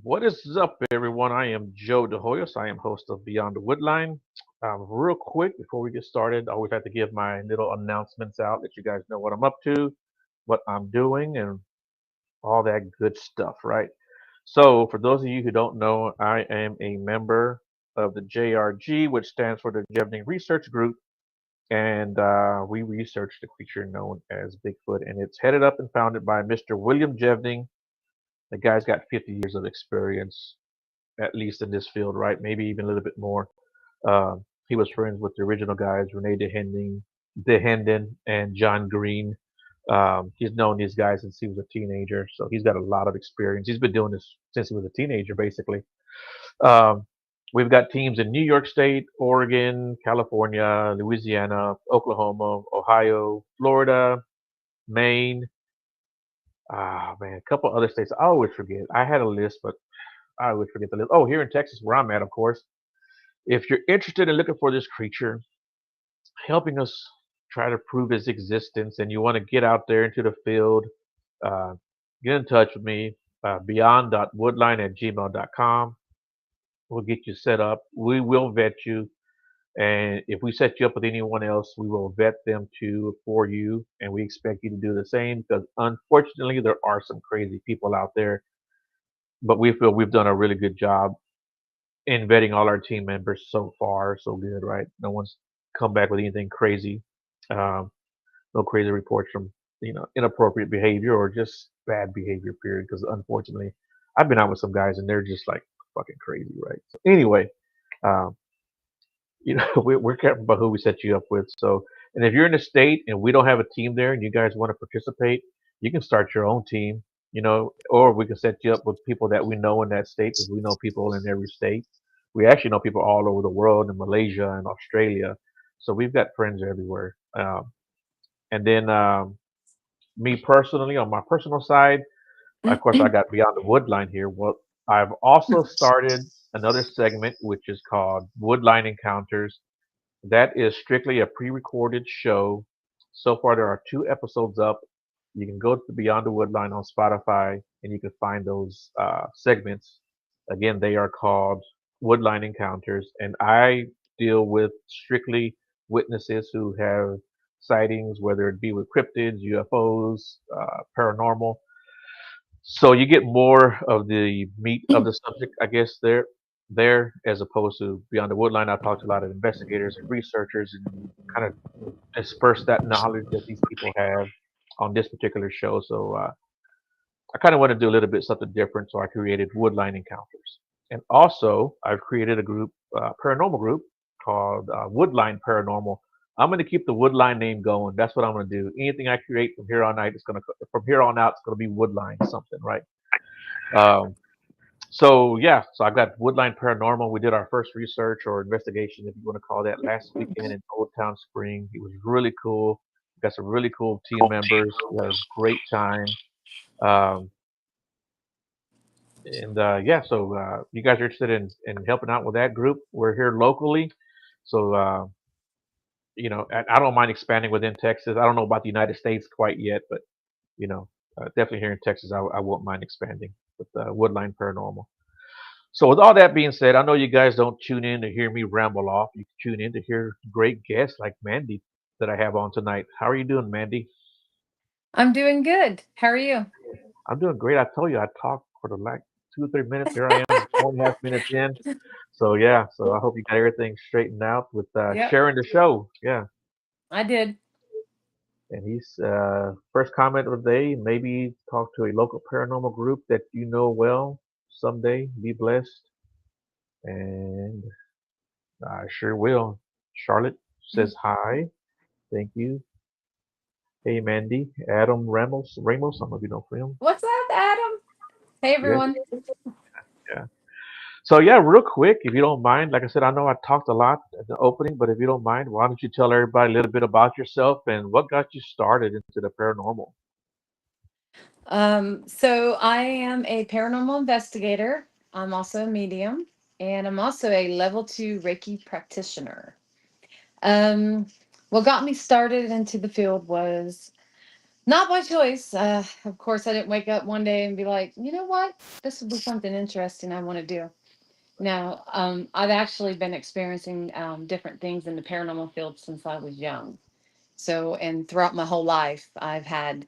What is up, everyone? I am Joe DeHoyos. I am host of Beyond the Woodline. Real quick, before we get started, I always have to give my little announcements out, let you guys know what I'm up to, what I'm doing, and all that good stuff, right? So, for those of you who don't know, I am a member of the JRG, which stands for the Jevning Research Group, and we research the creature known as Bigfoot, and it's headed up and founded by Mr. William Jevning. The guy's got 50 years of experience at least in this field, right? Maybe even a little bit more. He was friends with the original guys, Renee DeHenden, and John Green. He's known these guys since he was a teenager, so he's got a lot of experience. He's been doing this since he was a teenager, basically. Um, we've got teams in New York State, Oregon, California, Louisiana, Oklahoma, Ohio, Florida, Maine. Ah, man, a couple other states. I always forget. I had a list, but I always forget the list. Oh, here in Texas, where I'm at, of course. If you're interested in looking for this creature, helping us try to prove its existence, and you want to get out there into the field, uh, get in touch with me, beyond.woodline@gmail.com. We'll get you set up. We will vet you. And if we set you up with anyone else, we will vet them too for you. And we expect you to do the same because unfortunately, there are some crazy people out there. But we feel we've done a really good job in vetting all our team members so far. So good, right? No one's come back with anything crazy. Um, no crazy reports from inappropriate behavior or just bad behavior. Period. Because unfortunately, I've been out with some guys and they're just like fucking crazy, right? So anyway, um, we're careful about who we set you up with. So, and if you're in the state and we don't have a team there and you guys want to participate, you can start your own team. Or we can set you up with people that we know in that state because we know people in every state. We actually know people all over the world in Malaysia and Australia. So we've got friends everywhere. And then me personally, on my personal side, of course, I got Beyond the Woodline here. Well, I've also started another segment which is called Woodline Encounters. That is strictly a pre-recorded show. So far, there are 2 episodes up. You can go to Beyond the Woodline on Spotify, and you can find those segments. Again, they are called Woodline Encounters, and I deal with strictly witnesses who have sightings, whether it be with cryptids, UFOs, paranormal. So you get more of the meat of the subject, I guess, there as opposed to Beyond the Woodline. I talked to a lot of investigators and researchers and kind of disperse that knowledge that these people have on this particular show. So I kind of want to do a little bit something different. So I created Woodline Encounters, and also I've created a group, paranormal group called Woodline Paranormal. I'm going to keep the Woodline name going. That's what I'm going to do. Anything I create from here on out, it's going to be Woodline something, right? Um, so yeah, so I've got Woodline Paranormal. We did our first research or investigation, if you want to call that, last weekend in Old Town Spring. It was really cool. We got some really cool team members. We had a great time. Um, and yeah, so you guys are interested in helping out with that group? We're here locally, so I don't mind expanding within Texas. I don't know about the United States quite yet, but definitely here in Texas, I won't mind expanding with Woodline Paranormal. So, with all that being said, I know you guys don't tune in to hear me ramble off. You tune in to hear great guests like Mandy that I have on tonight. How are you doing, Mandy? I'm doing good. How are you? I'm doing great. I told you I talked for the like 2 or 3 minutes. Here I am, 4.5 minutes in. So yeah, so I hope you got everything straightened out with Yep, sharing the show. Yeah, I did. and he's first comment of the day. Maybe talk to a local paranormal group that you know well someday. Be blessed, and I sure will. Charlotte says hi. Thank you. Hey, Mandy. Adam Ramos. Some of you know him. What's up, Adam? Hey, Yes. everyone. Yeah. So yeah, real quick, if you don't mind, like I said, I know I talked a lot at the opening, but if you don't mind, why don't you tell everybody a little bit about yourself and what got you started into the paranormal? So I am a paranormal investigator. I'm also a medium, and I'm also a level 2 Reiki practitioner. Um, what got me started into the field was Not by choice. Of course, I didn't wake up one day and be like, you know what, this would be something interesting I want to do. No, I've actually been experiencing different things in the paranormal field since I was young. So, and throughout my whole life, I've had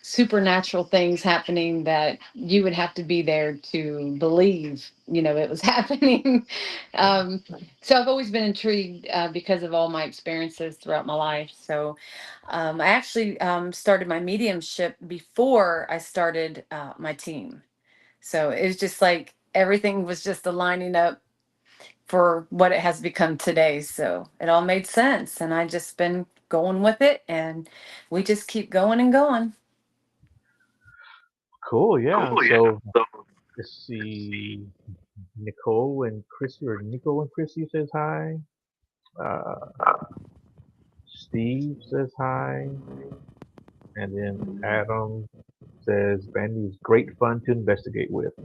supernatural things happening that you would have to be there to believe, it was happening. Yeah. um, so I've always been intrigued because of all my experiences throughout my life. So I actually started my mediumship before I started my team. So it was just like everything was just aligning up for what it has become today. So it all made sense. And I just been going with it, and we just keep going and going. Cool. Yeah. So let's see. Nicole and Chrissy, or Nicole and Chrissy says hi. Uh, Steve says hi. And then Adam says Mandy is great fun to investigate with. I've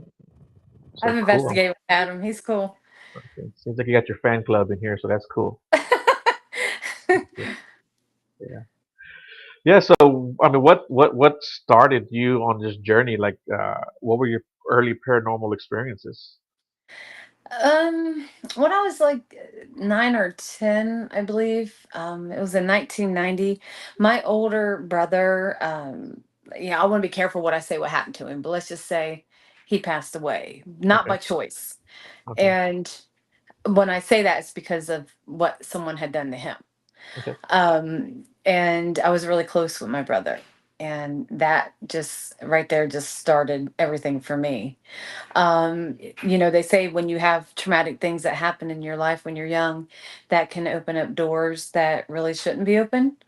So cool. investigated with Adam. He's cool. Okay. Seems like you got your fan club in here, so that's cool. Yeah. Yeah. So, I mean, what started you on this journey? Like, what were your early paranormal experiences? Um, when I was like 9 or 10, I believe, it was in 1990. My older brother, I want to be careful what I say, what happened to him, but let's just say he passed away, not Okay. by choice. Okay. And when I say that, it's because of what someone had done to him. Okay. And I was really close with my brother. And that just right there just started everything for me. They say when you have traumatic things that happen in your life when you're young, that can open up doors that really shouldn't be open.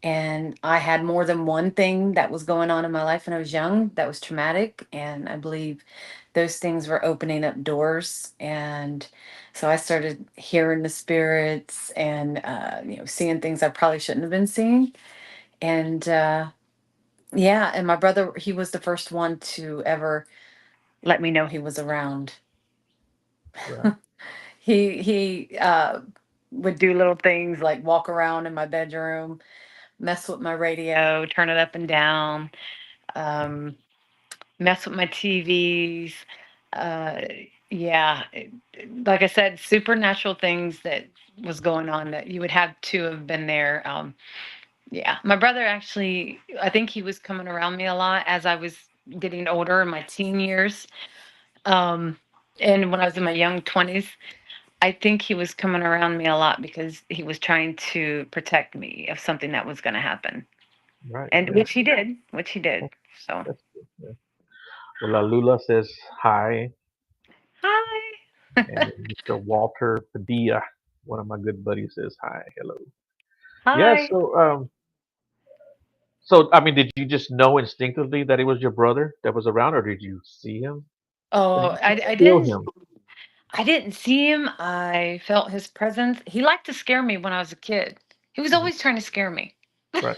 And I had more than one thing that was going on in my life when I was young that was traumatic. And I believe those things were opening up doors. And so I started hearing the spirits and, seeing things I probably shouldn't have been seeing. And yeah, and my brother, he was the first one to ever let me know he was around. Right. He would do little things like walk around in my bedroom, mess with my radio, turn it up and down, um, mess with my TVs. Uh, yeah, like I said, supernatural things that was going on that you would have to have been there. Yeah, my brother actually, I think he was coming around me a lot as I was getting older in my teen years. Um, and when I was in my young 20s, I think he was coming around me a lot because he was trying to protect me of something that was going to happen. Right. And Yeah. which he did. So, That's good. Yeah. Well, La Lula says hi, hi. and then Mr. Walter Padilla, one of my good buddies, says hi. Hello. Yeah. Hi. So I mean, did you just know instinctively that it was your brother that was around, or did you see him? Or Oh, did you I feel didn't him? I didn't see him. I felt his presence. He liked to scare me when I was a kid. He was Mhm. always trying to scare me. Right.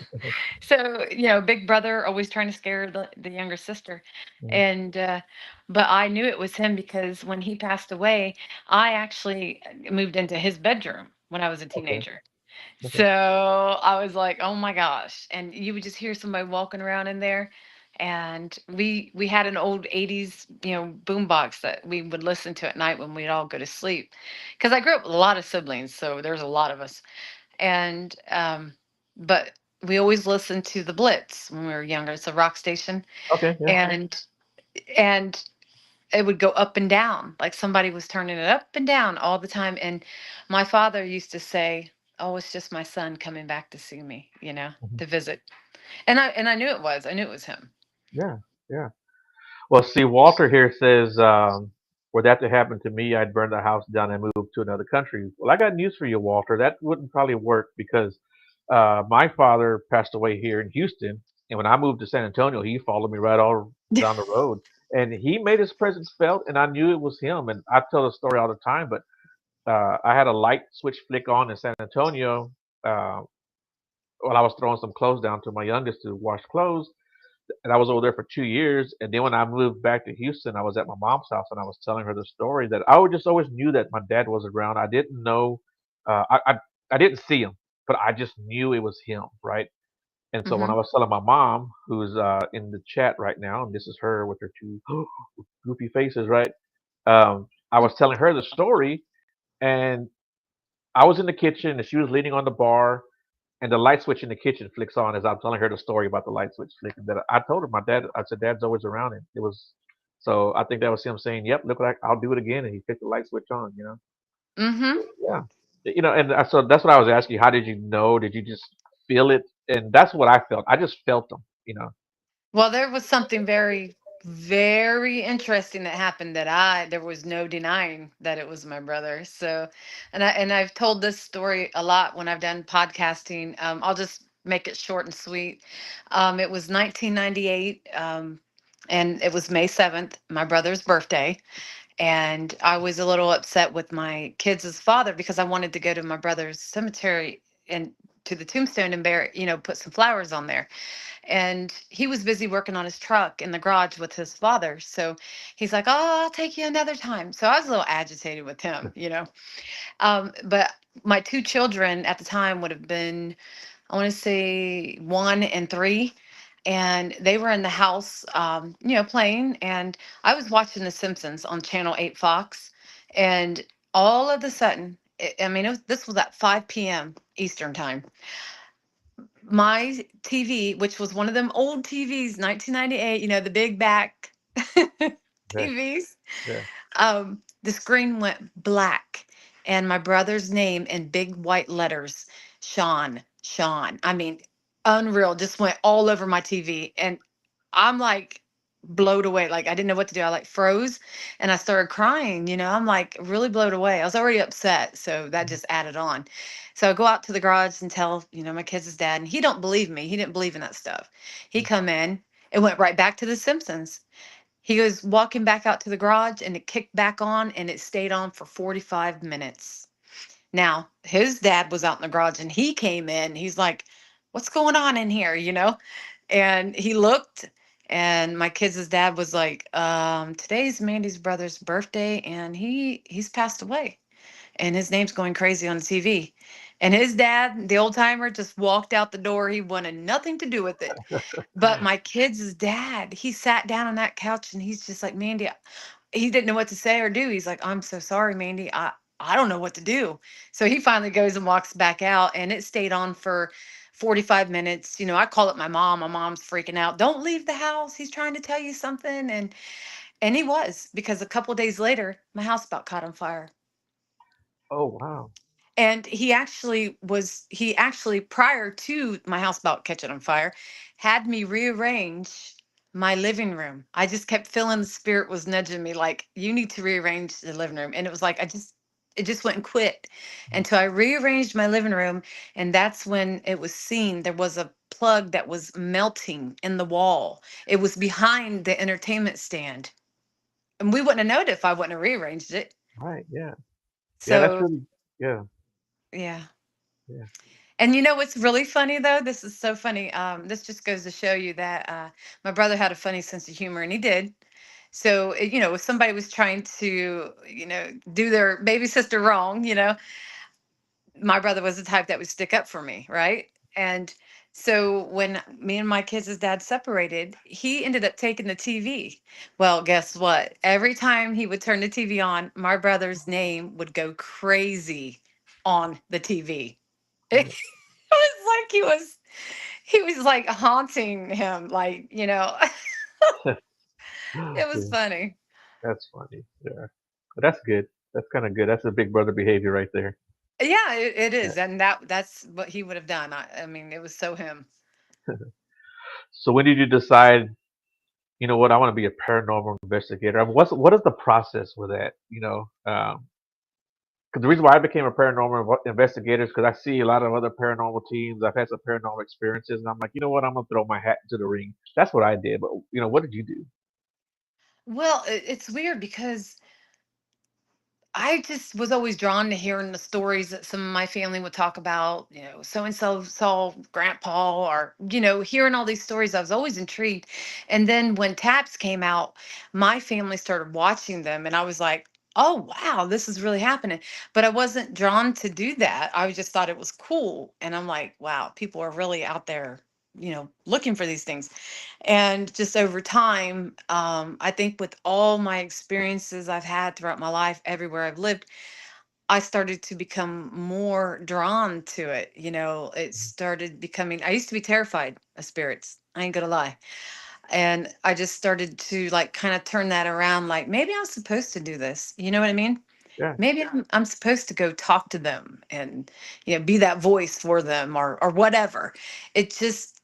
So, big brother always trying to scare the younger sister. Mhm. And but I knew it was him because when he passed away, I actually moved into his bedroom when I was a Okay. teenager. Okay. So I was like, "Oh my gosh." And you would just hear somebody walking around in there. And we had an old 80s, boombox that we would listen to at night when we'd all go to sleep. Cuz I grew up with a lot of siblings, so there's a lot of us. And but we always listened to the Blitz when we were younger. It's a rock station. Okay. Yeah. And it would go up and down like somebody was turning it up and down all the time. And my father used to say, "Oh, it's just my son coming back to see me, Mhm. to visit." And I knew it was. I knew it was him. Yeah. Yeah. Well, see, Walter here says, were that to happen to me, I'd burn the house down and move to another country. Well, I got news for you, Walter. That wouldn't probably work because my father passed away here in Houston, and when I moved to San Antonio, he followed me right all down the road, and he made his presence felt, and I knew it was him. And I tell the story all the time, but I had a light switch flick on in San Antonio uh, while I was throwing some clothes down to my youngest to wash clothes, and I was over there for 2 years. And then when I moved back to Houston, I was at my mom's house and I was telling her the story that I would just always knew that my dad was around. I didn't know, I didn't see him, but I just knew it was him, right? And so when I Mhm. was telling my mom, who's in the chat right now, and this is her with her two goofy faces, right? I was telling her the story, and I was in the kitchen, and she was leaning on the bar, and the light switch in the kitchen flicks on as I'm telling her the story about the light switch flicking. That I told her my dad. I said, "Dad's always around," and it was. So I think that was him saying, "Yep, look like I'll do it again," and he flicked the light switch on. Mhm. Yeah. And so that's what I was asking you. How did you know? Did you just feel it? And that's what I felt. I just felt them. Well, there was something very, very interesting that happened that there was no denying that it was my brother. So, I've told this story a lot when I've done podcasting. I'll just make it short and sweet. It was 1998, and it was May 7th, my brother's birthday. And I was a little upset with my kids' father because I wanted to go to my brother's cemetery and to the tombstone and put some flowers on there. And he was busy working on his truck in the garage with his father. So he's like, "Oh, I'll take you another time." So I was a little agitated with him. But my two children at the time would have been, I want to say 1 and 3. And they were in the house, playing. And I was watching The Simpsons on Channel 8 Fox. And all of a sudden, this was at 5 p.m. Eastern time. My TV, which was one of them old TVs, 1998, the big back Yeah. TVs, Yeah. the screen went black, and my brother's name in big white letters, Sean, Sean. I mean, unreal, just went all over my TV. And I'm like blowed away. Like I didn't know what to do. I like froze and I started crying. I'm like really blowed away. I was already upset. So that just added on. So I go out to the garage and tell, my kids' dad, and he don't believe me. He didn't believe in that stuff. He come in, it went right back to The Simpsons. He goes walking back out to the garage and it kicked back on and it stayed on for 45 minutes. Now, his dad was out in the garage and he came in. He's like, "What's going on in here?" And he looked, and my kids' dad was like, "Today's Mandy's brother's birthday and he's passed away. And his name's going crazy on TV." And his dad, the old timer, just walked out the door. He wanted nothing to do with it. But my kids' dad, he sat down on that couch and he's just like, "Mandy," he didn't know what to say or do. He's like, "I'm so sorry, Mandy. I don't know what to do." So he finally goes and walks back out, and it stayed on for 45 minutes. I call it my mom. My mom's freaking out. "Don't leave the house. He's trying to tell you something." And he was, because a couple days later, my house about caught on fire. Oh wow. And he actually, prior to my house about catching on fire, had me rearrange my living room. I just kept feeling the spirit was nudging me, like, "You need to rearrange the living room." And it was like, it just went and quit until I rearranged my living room. And that's when it was seen. There was a plug that was melting in the wall. It was behind the entertainment stand. And we wouldn't have known it if I wouldn't have rearranged it. Right. Yeah. Yeah. That's So, really. Yeah. yeah. Yeah. And you know what's really funny though? This is so funny. This just goes to show you that my brother had a funny sense of humor, and he did. So, if somebody was trying to, do their baby sister wrong, my brother was the type that would stick up for me, right? And so when me and my kids' dad separated, he ended up taking the TV. Well, guess what? Every time he would turn the TV on, my brother's name would go crazy on the TV. Right. It was like he was like haunting him, like, it was Yeah. funny. That's funny. Yeah. But that's good. That's kind of good. That's a big brother behavior right there. Yeah, it Yeah. is. And that's what he would have done. I mean, it was so him. So when did you decide? You know what? I want to be a paranormal investigator. I mean, what is the process with that? Because the reason why I became a paranormal investigator is because I see a lot of other paranormal teams. I've had some paranormal experiences, and I'm like, you know what? I'm gonna throw my hat into the ring. That's what I did. But what did you do? Well, it's weird because I just was always drawn to hearing the stories that some of my family would talk about, so and so saw grandpa, or, hearing all these stories. I was always intrigued. And then when taps came out, my family started watching them, and I was like, "Oh, wow, this is really happening." But I wasn't drawn to do that. I just thought it was cool. And I'm like, wow, people are really out there, looking for these things. And just over time, I think with all my experiences I've had throughout my life, everywhere I've lived, I started to become more drawn to it. It started becoming, I used to be terrified of spirits. I ain't gonna lie. And I just started to like kind of turn that around, like maybe I'm supposed to do this. You know what I mean? Yeah, Maybe I'm supposed to go talk to them and be that voice for them, or whatever. It just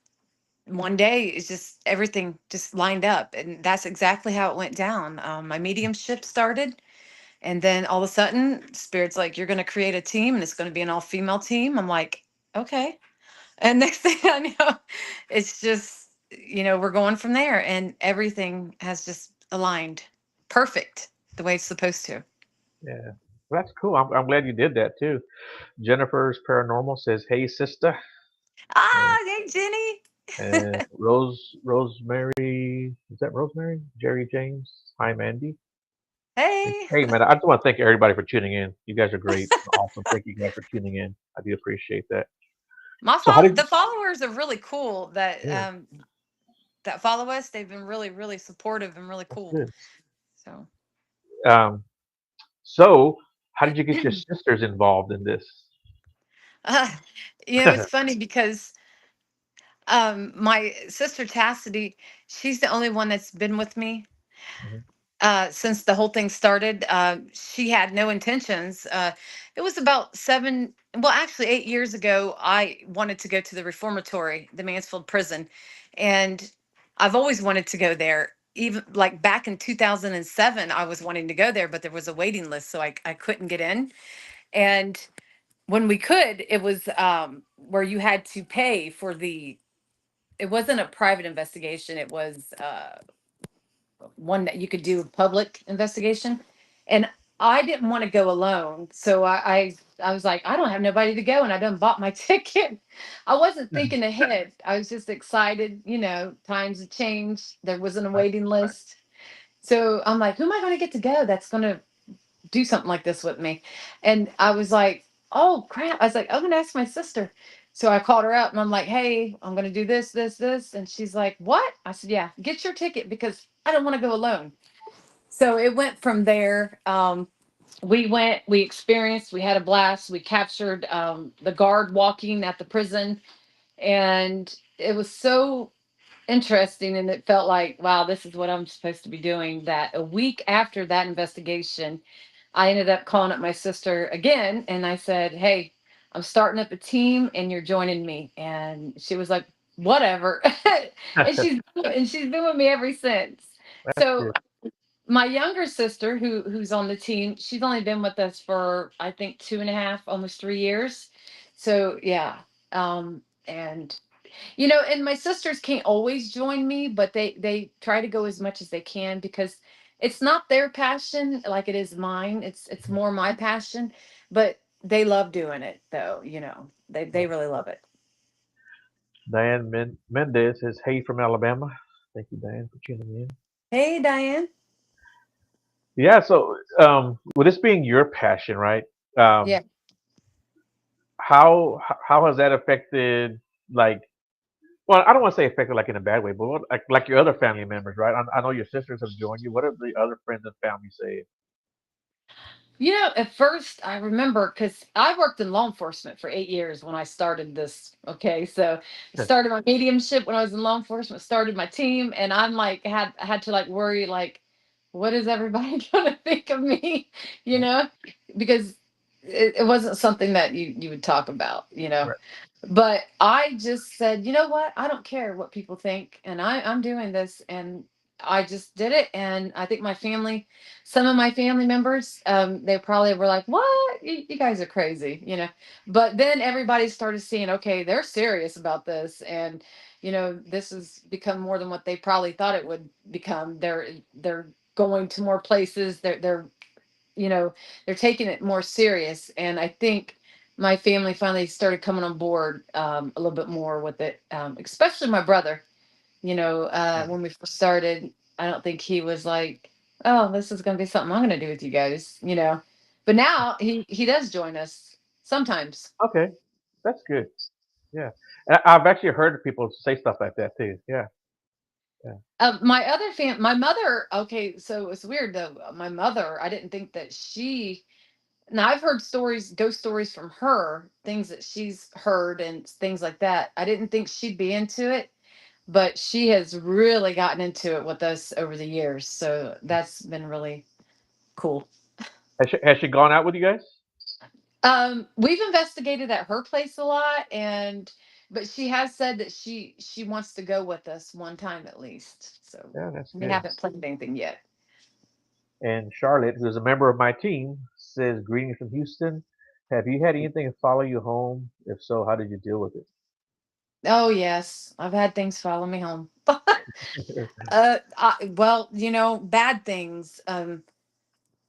one day it's just everything just lined up, and that's exactly how it went down. My mediumship started, and then all of a sudden spirit's like, you're going to create a team and it's going to be an all-female team. I'm like, okay. And next thing I know, it's just, we're going from there, and everything has just aligned perfect the way it's supposed to. yeah. Well, that's cool. I'm glad you did that too. Jennifer's Paranormal says, "Hey, sister," and, Ah, hey, Jenny. and Rosemary, is that Rosemary? Jerry James. Hi, Mandy. Hey. Hey, man, I just want to thank everybody for tuning in. You guys are great, awesome. Thank you guys for tuning in. I do appreciate that. So, how did? The followers are really cool Yeah, that follow us. They've been really, really supportive and really that's cool. good. So, Um, so how did you get your sisters involved in this? uh, it's funny because my sister Chasity, she's the only one that's been with me Mhm. since the whole thing started. She had no intentions. It was about well, actually 8 years ago, I wanted to go to the reformatory, the Mansfield prison. And I've always wanted to go there. Even like back in 2007, I was wanting to go there, but there was a waiting list, so I couldn't get in. And when we could, it was where you had to pay for it wasn't a private investigation. It was one that you could do a public investigation. And I didn't want to go alone. So I was like, I don't have nobody to go. And I done bought my ticket. I wasn't thinking ahead. I was just excited. Times have changed. There wasn't a Right, waiting right. list. So I'm like, who am I going to get to go that's going to do something like this with me? And I was like, oh crap. I was like, I'm going to ask my sister. So I called her out and I'm like, hey, I'm going to do this, this, this. And she's like, what? I said, yeah, get your ticket because I don't want to go alone. So it went from there. We went, we experienced, we had a blast. We captured the guard walking at the prison. And it was so interesting. And it felt like, wow, this is what I'm supposed to be doing. That a week after that investigation, I ended up calling up my sister again. And I said, hey, I'm starting up a team and you're joining me. And she was like, whatever. And she's been with me ever since. That's So good. my younger sister who's on the team, she's only been with us for I think 2.5, almost 3 years. So yeah. And and my sisters can't always join me, but they try to go as much as they can because it's not their passion like it is mine. It's more my passion, but they love doing it though. They Right. really love it. Diane Mendez says, "Hey from Alabama." Thank you, Diane, for tuning in. Hey, Diane. Yeah. So, with this being your passion, right? Um, Yeah. how has that affected, like? Well, I don't want to say affected like in a bad way, but like your other family members, right? I know your sisters have joined you. What have the other friends and family say? At first, I remember because I worked in law enforcement for 8 years when I started this. Okay, so I started my mediumship when I was in law enforcement. Started my team, and I'm like had to like worry like, what is everybody going to think of me? You Right, know, because it wasn't something that you would talk about. right, But I just said, you know what? I don't care what people think, and I'm doing this, and I just did it. And I think my family, some of my family members, they probably were like, "What? You guys are crazy," But then everybody started seeing, okay, they're serious about this, and this has become more than what they probably thought it would become. They're going to more places. You know, they're taking it more serious. And I think my family finally started coming on board a little bit more with it, especially my brother. right. When we first started, I don't think he was like, oh, this is going to be something I'm going to do with you guys. But now he does join us sometimes. Okay, that's good. Yeah. I've actually heard people say stuff like that too. Yeah, yeah, My mother. Okay, so it's weird though. My mother, I didn't think that she. Now I've heard stories, ghost stories from her, things that she's heard and things like that. I didn't think she'd be into it, but she has really gotten into it with us over the years. So that's been really cool. has she gone out with you guys? We've investigated at her place a lot, and but she has said that she wants to go with us one time at least. So Yeah, that's we good. haven't planned anything yet. And Charlotte, who's a member of my team, says, "Greetings from Houston. Have you had anything follow you home? If so, how did you deal with it?" Oh yes, I've had things follow me home. Well, bad things.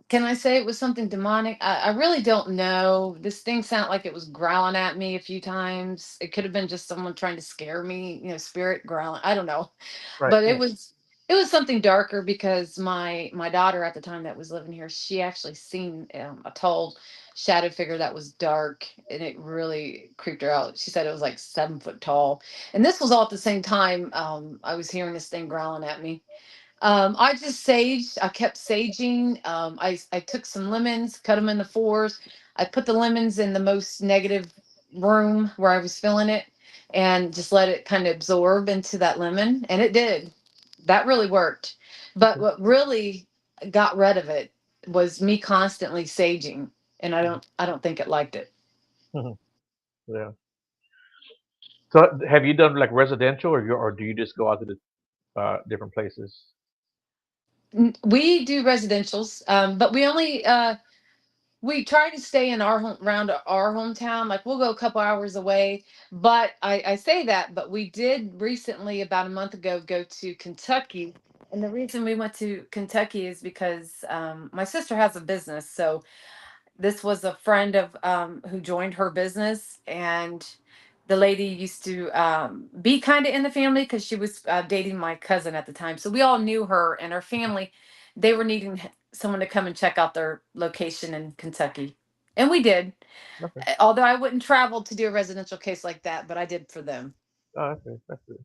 Can I say it was something demonic? I really don't know. This thing sounded like it was growling at me a few times. It could have been just someone trying to scare me, spirit growling. I don't know. Right. But Yeah. it was something darker because my daughter at the time that was living here, she actually seen a tall shadow figure that was dark, and it really creeped her out. She said it was like 7 foot tall. And this was all at the same time I was hearing this thing growling at me. I just saged. I kept saging. I took some lemons, cut them into fours. I put the lemons in the most negative room where I was feeling it, and just let it kind of absorb into that lemon, and it did. That really worked. But Okay. what really got rid of it was me constantly saging, and I don't think it liked it. Mhm. Yeah. So, have you done like residential, or do you just go out to the different places? We do residentials, but we try to stay in our home around our hometown. Like we'll go a couple hours away. But I say that, but we did recently, about a month ago, go to Kentucky. And the reason we went to Kentucky is because my sister has a business. So this was a friend of who joined her business, and the lady used to be kind of in the family because she was dating my cousin at the time, so we all knew her and her family. They were needing someone to come and check out their location in Kentucky, and we did. Okay. Although I wouldn't travel to do a residential case like that, but I did for them. Oh, okay. That's good.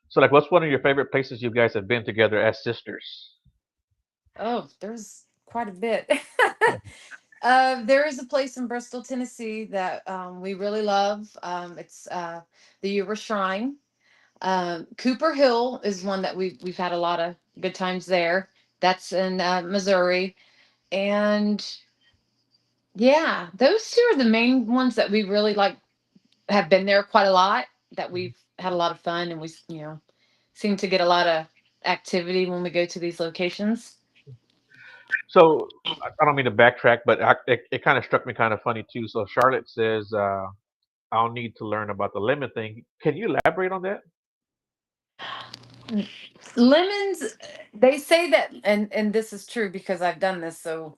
So, like, what's one of your favorite places you guys have been together as sisters? Oh, there's quite a bit. There is a place in Bristol, Tennessee that we really love. It's the Ewer Shrine. Cooper Hill is one that we've had a lot of good times there. That's in Missouri, and yeah, those two are the main ones that we really like. Have been there quite a lot. That we've had a lot of fun, and we seem to get a lot of activity when we go to these locations. So, I don't mean to backtrack, but it kind of struck me kind of funny too. So, Charlotte says, "I'll need to learn about the lemon thing." Can you elaborate on that? Lemons, they say that, and this is true because I've done this. So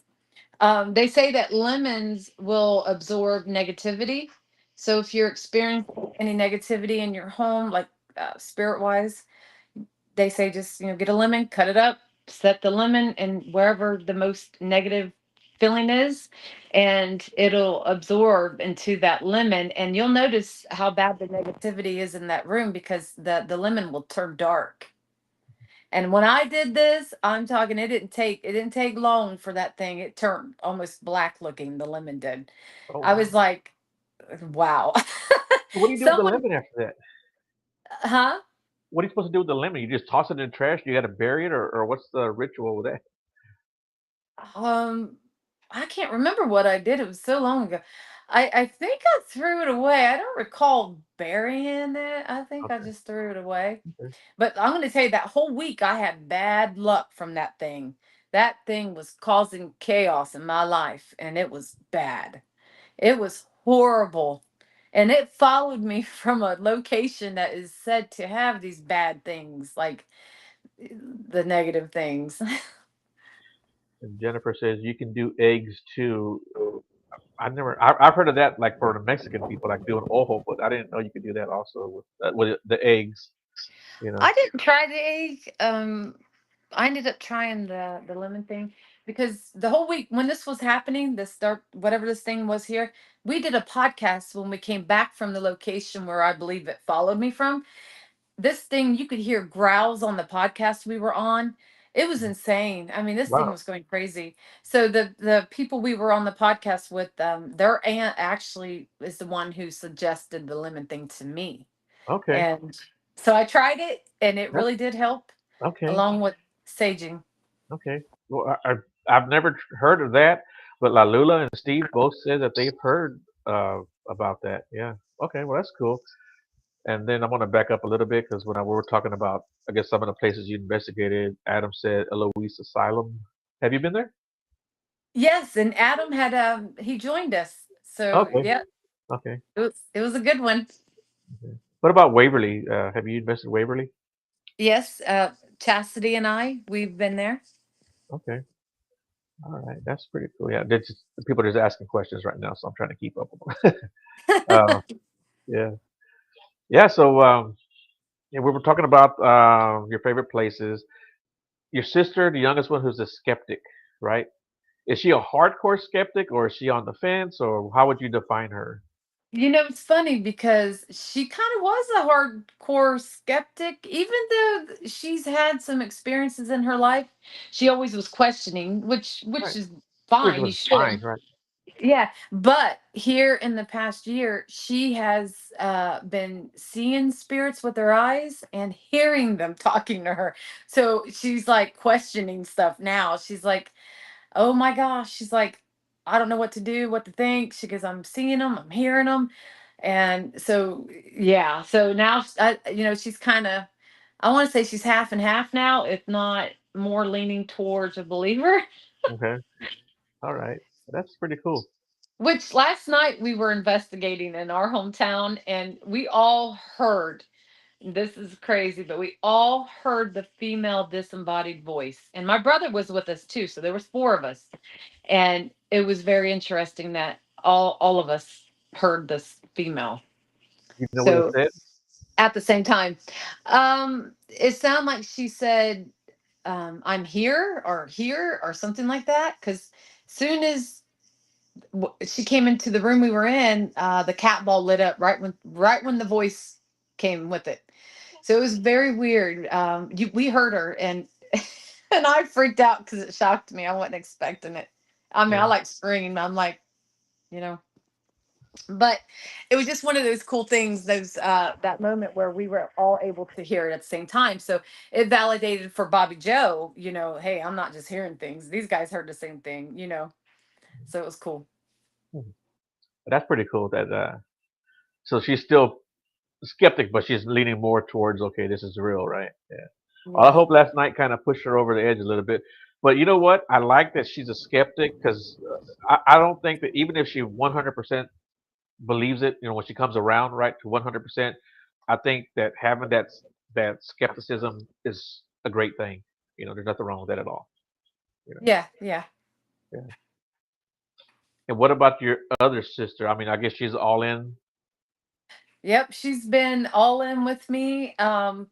they say that lemons will absorb negativity. So if you're experiencing any negativity in your home, like spirit wise, they say just get a lemon, cut it up, set the lemon and wherever the most negative feeling is, and it'll absorb into that lemon. And you'll notice how bad the negativity is in that room because the lemon will turn dark. And when I did this, I'm talking, it didn't take long for that thing. It turned almost black looking, the lemon did. Oh I was wow. like, wow. So, what do you do with the Someone, lemon after that? huh? What are you supposed to do with the lemon? You just toss it in the trash? You got to bury it, or what's the ritual with that? Um, I can't remember what I did. It was so long ago. I think I threw it away. I don't recall burying it. I think I Okay. just threw it away. Okay. But I'm going to tell you that whole week I had bad luck from that thing. That thing was causing chaos in my life, and it was bad. It was horrible. And it followed me from a location that is said to have these bad things, like the negative things. And Jennifer says you can do eggs too. I've heard of that, like for the Mexican people, like doing ojo, but I didn't know you could do that also with the eggs. You know. I didn't try the egg. I ended up trying the lemon thing because the whole week when this was happening, this start whatever this thing was here, we did a podcast when we came back from the location where I believe it followed me from. This thing, you could hear growls on the podcast we were on. It was insane. I mean, this thing Wow. was going crazy. So the people we were on the podcast with, their aunt actually is the one who suggested the lemon thing to me. Okay. And so I tried it and it That's really did help okay. along with saging. Okay. Well, I've never heard of that, but La Lula and Steve both said that they've heard about that. Yeah. Okay. Well, that's cool. And then I'm going to back up a little bit because when we were talking about, I guess, some of the places you investigated, Adam said Eloise Asylum. Have you been there? Yes, and Adam had he joined us. So Okay. yeah, Okay. it was a good one. Okay. What about Waverly? Have you invested Waverly? Yes, Chastity and I, we've been there. Okay. All right. That's pretty cool. Yeah. People are just asking questions right now, so I'm trying to keep up with them. Yeah. Yeah. So, yeah, we were talking about your favorite places. Your sister, the youngest one, who's a skeptic, right? Is she a hardcore skeptic, or is she on the fence, or how would you define her? It's funny because she kind of was a hardcore skeptic. Even though she's had some experiences in her life, she always was questioning, which Right. is Which fine. You was fine, should. right? Yeah, but here in the past year, she has been seeing spirits with her eyes and hearing them talking to her. So she's like questioning stuff now. She's like, "Oh my gosh!" She's like, "I don't know what to do, what to think." She goes, "I'm seeing them, I'm hearing them," and so yeah. So now, she's kind of, I want to say she's half and half now, if not more leaning towards a believer. Okay. All right. That's pretty cool. Which last night we were investigating in our hometown and we all heard, this is crazy, but we all heard the female disembodied voice. And my brother was with us too, so there was four of us. And it was very interesting that all of us heard this female. You know what it So said? at the same time, it sounded like she said, I'm here or something like that. Cause soon as she came into the room we were in, the cat ball lit up right when the voice came with it. So it was very weird. We heard her and and I freaked out because it shocked me. I wasn't expecting it. I mean, I Yeah. like screamed. I'm like, you know, but it was just one of those cool things. Those that moment where we were all able to hear it at the same time. So it validated for Bobbie Jo. Hey, I'm not just hearing things. These guys heard the same thing. So it was cool. Mhm. That's pretty cool. That so she's still skeptic, but she's leaning more towards okay, this is real, right? Yeah. Well, I Yeah. hope last night kind of pushed her over the edge a little bit. But you know what? I like that she's a skeptic because I don't think that even if she 100% believes it, when she comes around, right, to 100%, I think that having that skepticism is a great thing. There's nothing wrong with that at all. You know. Yeah. Yeah. Yeah. And what about your other sister? I mean, I guess she's all in. Yep, she's been all in with me. And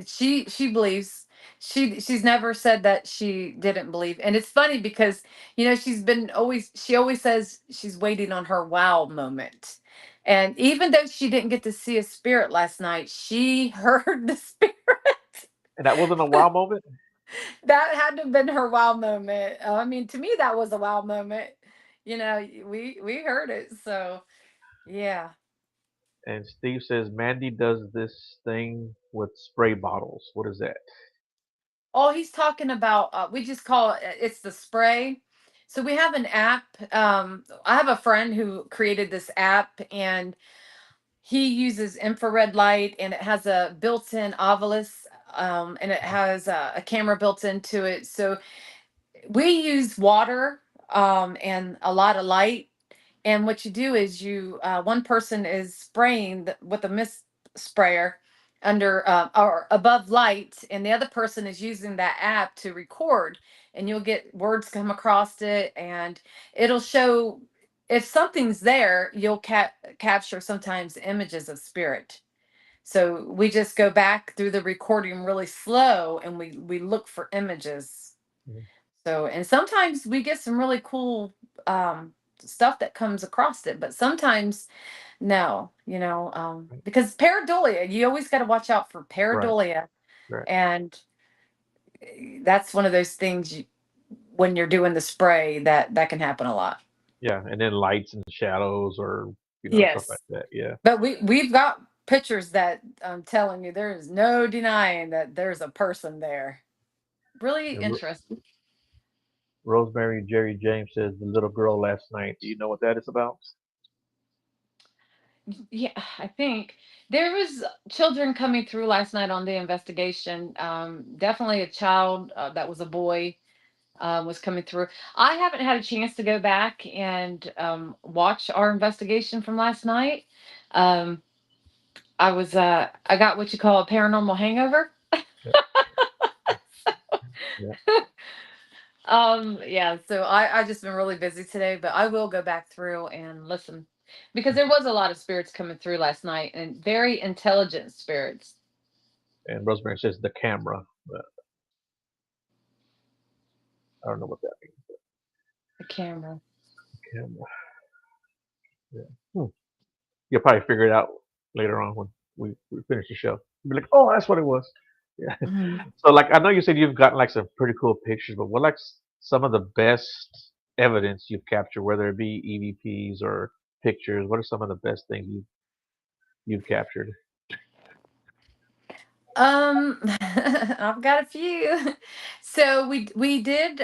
she believes. She's never said that she didn't believe. And it's funny because she always says she's waiting on her wow moment. And even though she didn't get to see a spirit last night, she heard the spirit. And that wasn't a wow moment. That had to have been her wow moment. I mean, to me that was a wow moment. We heard it. So, yeah. And Steve says Mandy does this thing with spray bottles. What is that? Oh, he's talking about, we just call it's the spray. So we have an app. I have a friend who created this app and he uses infrared light and it has a built-in ovilus, and it has a camera built into it. So we use water, and a lot of light, and what you do is one person is spraying with a mist sprayer under, or above light, and the other person is using that app to record, and you'll get words come across it, and it'll show if something's there. You'll capture sometimes images of spirit. So we just go back through the recording really slow, and we look for images. Mhm. So, and sometimes we get some really cool stuff that comes across it, but sometimes no, Right, because pareidolia, you always got to watch out for right, pareidolia. right. And that's one of those things when you're doing the spray that can happen a lot. Yeah, and then lights and shadows, or stuff like Yes. that. Yeah. But we've got pictures that I'm telling you, there is no denying that there's a person there. Really And interesting. Rosemary Jerry James says the little girl last night. Do you know what that is about? Yeah, I think there was children coming through last night on the investigation. Definitely a child that was a boy was coming through. I haven't had a chance to go back and watch our investigation from last night. Um, I got what you call a paranormal hangover. Yeah, yeah. Yeah, so I just been really busy today, but I will go back through and listen because there was a lot of spirits coming through last night and very intelligent spirits. And Rosemary says the camera. But I don't know what that means. The camera. Camera. Yeah. You'll probably figure it out later on when we finish the show. You'll be like, oh, that's what it was. Yeah. Mhm. So, like, I know you said you've gotten like some pretty cool pictures, but what like some of the best evidence you've captured, whether it be EVPs or pictures? What are some of the best things you've captured? I've got a few. So we did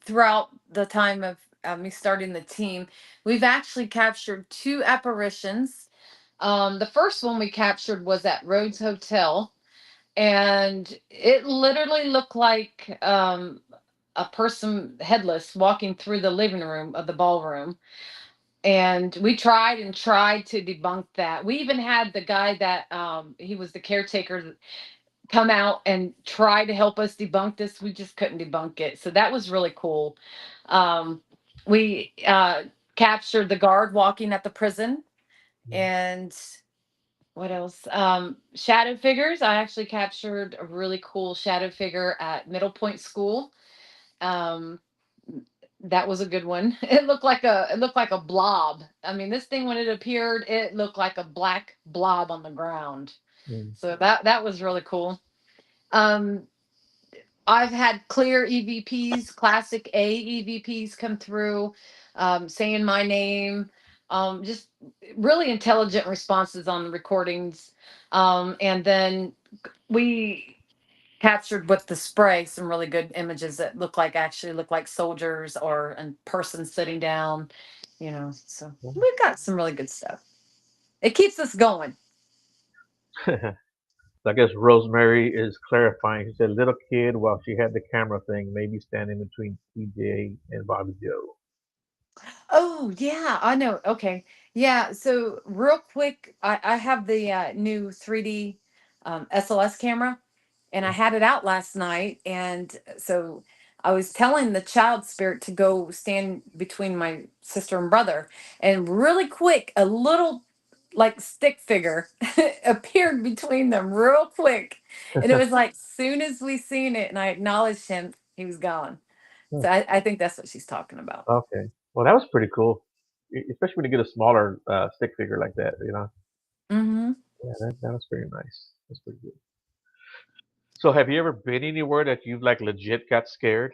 throughout the time of me starting the team, we've actually captured two apparitions. The first one we captured was at Rhodes Hotel, and it literally looked like a person headless walking through the living room of the ballroom. And we tried and tried to debunk that. We even had the guy that he was the caretaker come out and try to help us debunk this. We just couldn't debunk it. So that was really cool. Um, we captured the guard walking at the prison. And what else? Shadow figures. I actually captured a really cool shadow figure at Middle Point School. Um, that was a good one. It looked like a blob. I mean, this thing when it appeared, it looked like a black blob on the ground. Mm, So that was really cool. Um, I've had clear EVPs, classic A EVPs come through, saying my name, just really intelligent responses on the recordings. And then we captured with the spray some really good images that look like soldiers or a person sitting down, so we've got some really good stuff. It keeps us going. mm. So I guess Rosemary is clarifying. She said little kid while she had the camera thing, maybe standing between TJ and Bobbie Jo. Oh yeah, I know. Okay. Yeah. So real quick, I have the new 3D SLS camera, and I had it out last night. And so I was telling the child spirit to go stand between my sister and brother. And really quick, a little like stick figure appeared between them real quick. And it was like soon as we seen it and I acknowledged him, he was gone. So I think that's what she's talking about. Okay. Well, that was pretty cool, especially when you get a smaller stick figure like that. Hmm. Yeah, that was pretty nice. That's pretty good. So, have you ever been anywhere that you've like legit got scared?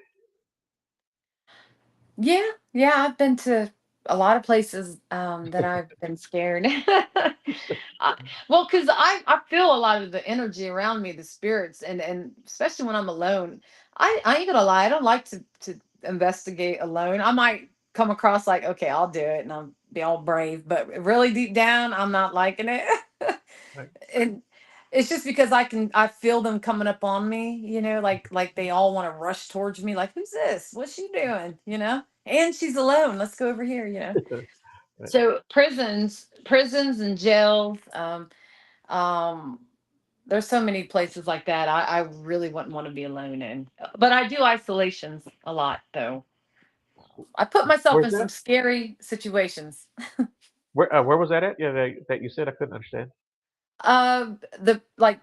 Yeah, yeah, I've been to a lot of places that I've been scared. Well, because I feel a lot of the energy around me, the spirits, and especially when I'm alone. I ain't gonna lie, I don't like to investigate alone. I might come across like, okay, I'll do it, and I'll be all brave, but really deep down, I'm not liking it. Right. And it's just because I feel them coming up on me, like they all want to rush towards me, like, who's this? What's she doing? And she's alone. Let's go over here. Right. So prisons and jails, um, there's so many places like that. I really wouldn't want to be alone in. But I do isolations a lot though. I put myself Where's in that? some scary situations. Where was that at? Yeah, that you said I couldn't understand. The like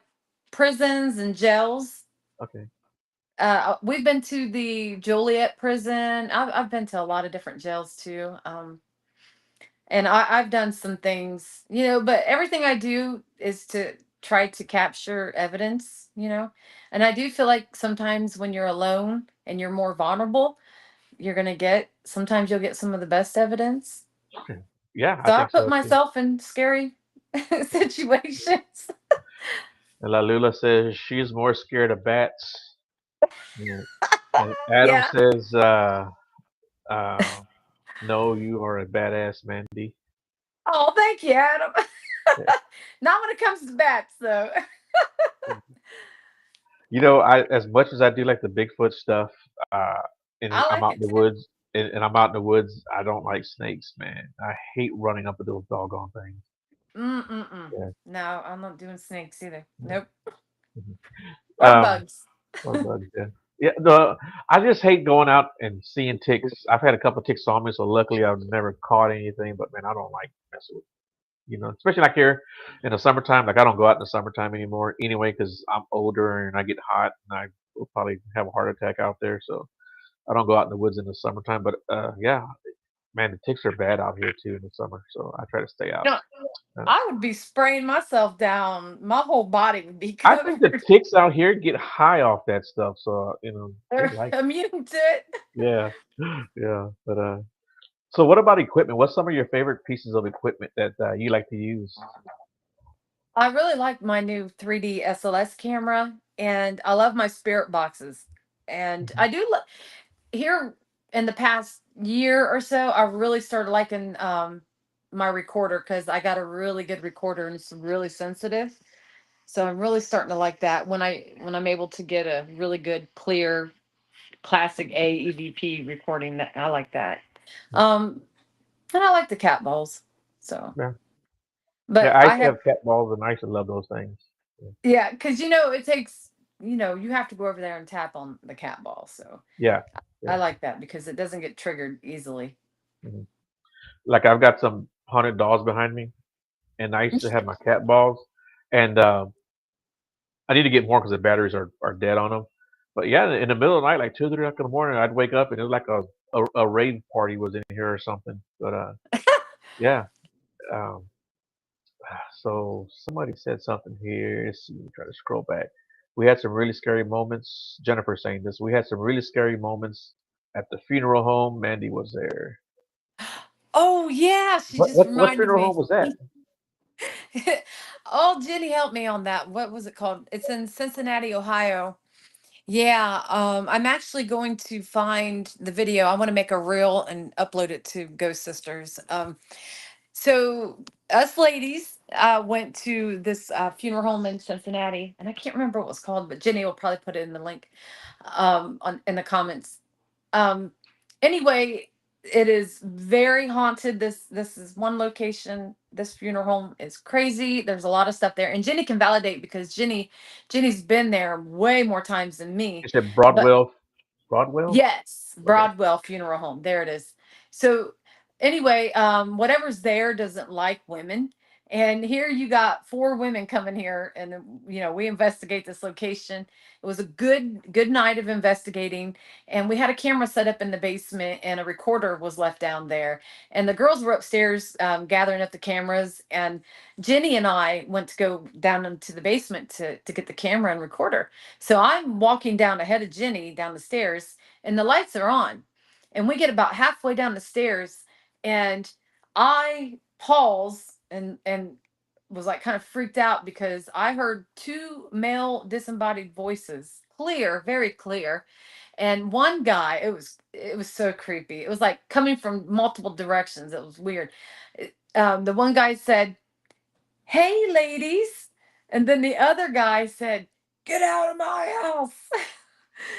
prisons and jails. Okay. We've been to the Joliet prison. I've been to a lot of different jails too. And I've done some things, but everything I do is to try to capture evidence. And I do feel like sometimes when you're alone and you're more vulnerable, sometimes you'll get some of the best evidence. Yeah, I So I think put so too. myself in scary situations. And La Lula says she's more scared of bats. And, and Adam Yeah. says, uh, no, you are a badass, Mandy. Oh, thank you, Adam. Yeah. Not when it comes to bats, though. As much as I do like the Bigfoot stuff, and I I'm like out in it the too. woods, and I'm out in the woods, I don't like snakes, man. I hate running up with those doggone things. Mm-mm-mm. Yeah. No, I'm not doing snakes either. Yeah. Nope. Mhm. Or Um, bugs. or bugs, yeah. Yeah, I just hate going out and seeing ticks. I've had a couple ticks on me, so luckily I've never caught anything. But man, I don't like messing with, especially like here in the summertime. Like I don't go out in the summertime anymore anyway because I'm older and I get hot and I will probably have a heart attack out there. So I don't go out in the woods in the summertime. But yeah, man, the ticks are bad out here too in the summer. So I try to stay out. No, Uh, I would be spraying myself down. My whole body would be I think the covered. ticks out here get high off that stuff. So they They're like, immune to it. yeah, yeah. But so what about equipment? What's some of your favorite pieces of equipment that you like to use? I really like my new 3D SLS camera, and I love my spirit boxes. And Mhm. I do here in the past year or so, I really started liking my recorder because I got a really good recorder and it's really sensitive. So I'm really starting to like that when I'm able to get a really good clear classic A EVP recording. That I like that. Um, and I like the cat balls. So, Yeah, yeah. but I I used to have have cat balls, and I used to love those things. yeah, because it takes you have to go over there and tap on the cat ball. So Yeah, I yeah. like that because it doesn't get triggered easily. Mhm. Like I've got some haunted dolls behind me, and I used to have my cat balls, and I need to get more because the batteries are dead on them. But yeah, in the middle of the night, like 2 or 3 o'clock in the morning, I'd wake up and it was like a rave party was in here or something. But yeah. Um, so somebody said something here. Let's see, try to scroll back. We had some really scary moments. Jennifer saying this. We had some really scary moments at the funeral home. Mandy was there. Oh yeah, she What just what what reminded funeral me. home was that? Oh, Jenny helped me on that. What was it called? It's in Cincinnati, Ohio. Yeah, I'm actually going to find the video. I want to make a reel and upload it to Ghost Sisters. So us ladies went to this funeral home in Cincinnati, and I can't remember what it was called, but Jenny will probably put it in the link on in the comments. Um, anyway, it is very haunted. This is one location. This funeral home is crazy. There's a lot of stuff there, and Jenny can validate because Jenny's been there way more times than me. It said But Broadwell. Broadwell. yes, Okay. Broadwell Funeral Home. There it is. So anyway, whatever's there doesn't like women. And here you got four women coming here, and we investigate this location. It was a good night of investigating, and we had a camera set up in the basement, and a recorder was left down there. And the girls were upstairs gathering up the cameras, and Jenny and I went to go down into the basement to get the camera and recorder. So I'm walking down ahead of Jenny down the stairs, and the lights are on. And we get about halfway down the stairs, and I pause and was like kind of freaked out because I heard two male disembodied voices, clear, very clear. And one guy, it was so creepy. It was like coming from multiple directions. It was weird. The one guy said, "Hey, ladies," and then the other guy said, "Get out of my house."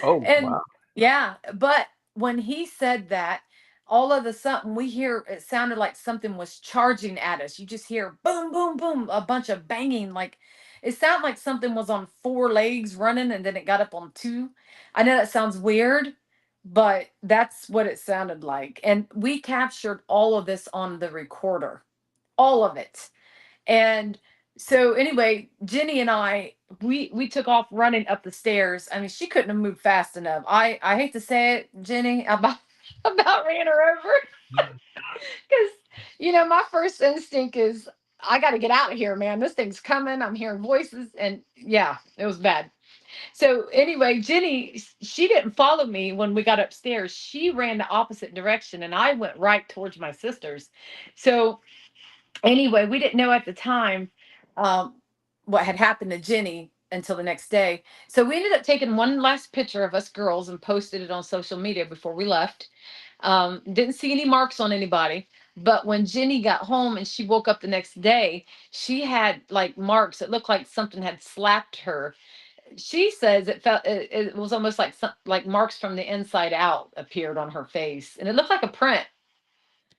Oh And wow. yeah, but when he said that, all of a sudden we hear it sounded like something was charging at us. You just hear boom, boom, boom, a bunch of banging. Like it sounded like something was on four legs running and then it got up on two. I know that sounds weird, but that's what it sounded like. And we captured all of this on the recorder, all of it. And So anyway, Jenny and I, we took off running up the stairs. I mean, she couldn't have moved fast enough. I hate to say it, Jenny, about about ran her over because my first instinct is I got to get out of here, man. This thing's coming. I'm hearing voices, and yeah, it was bad. So anyway, Jenny, she didn't follow me when we got upstairs. She ran the opposite direction, and I went right towards my sisters. So anyway, we didn't know at the time um, what had happened to Jenny until the next day. So we ended up taking one last picture of us girls and posted it on social media before we left. Didn't see any marks on anybody. But when Jenny got home and she woke up the next day, she had like marks. It looked like something had slapped her. She says it was almost like like marks from the inside out appeared on her face, and it looked like a print.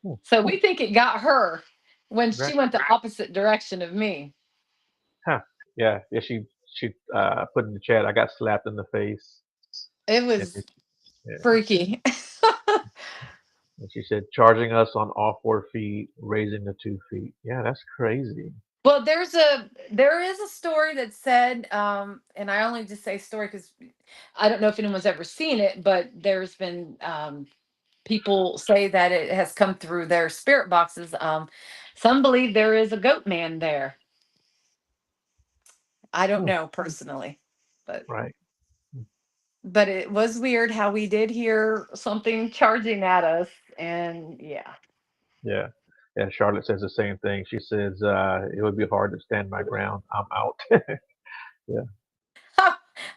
Hmm. So we think it got her when Right. she went the opposite direction of me. Huh. Yeah. Yeah. She put in the chat. I got slapped in the face, It and was yeah. freaky. And she said charging us on all 4 feet, raising the 2 feet. Yeah, that's crazy. Well, there is a story that said, and I only just say story because I don't know if anyone's ever seen it, but there's been people say that it has come through their spirit boxes. Some believe there is a goat man there. I don't Hmm. know personally, but Right. it was weird how we did hear something charging at us, and yeah. Yeah. Yeah. Charlotte says the same thing. She says it would be hard to stand my ground. I'm out. Yeah.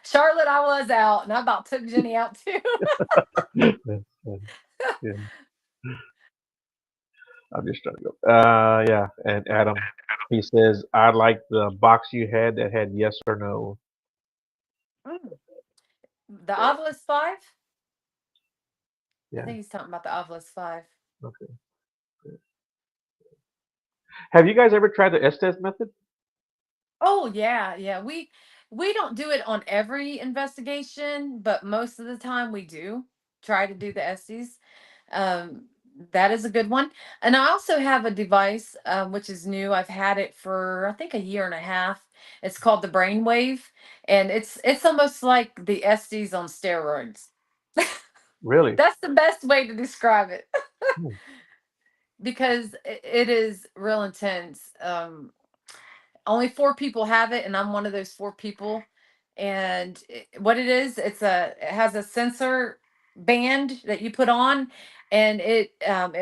Charlotte, I was out, and I about took Jenny out too. Yeah. Yeah. I'm just trying to go. Yeah. And Adam, he says, I like the box you had that had yes or no. Mm. The Ovilus Five. I Yeah. think he's talking about the Ovilus Five. Okay. Have you guys ever tried the Estes method? Oh yeah, yeah. We don't do it on every investigation, but most of the time we do try to do the Estes. Um, that is a good one. And I also have a device which is new. I've had it for I think a year and a half. It's called the Brainwave, and it's almost like the Estes on steroids. Really? That's the best way to describe it Hmm. because it is real intense. Only 4 people have it, and I'm one of those 4 people. And what it is, it has a sensor band that you put on, and it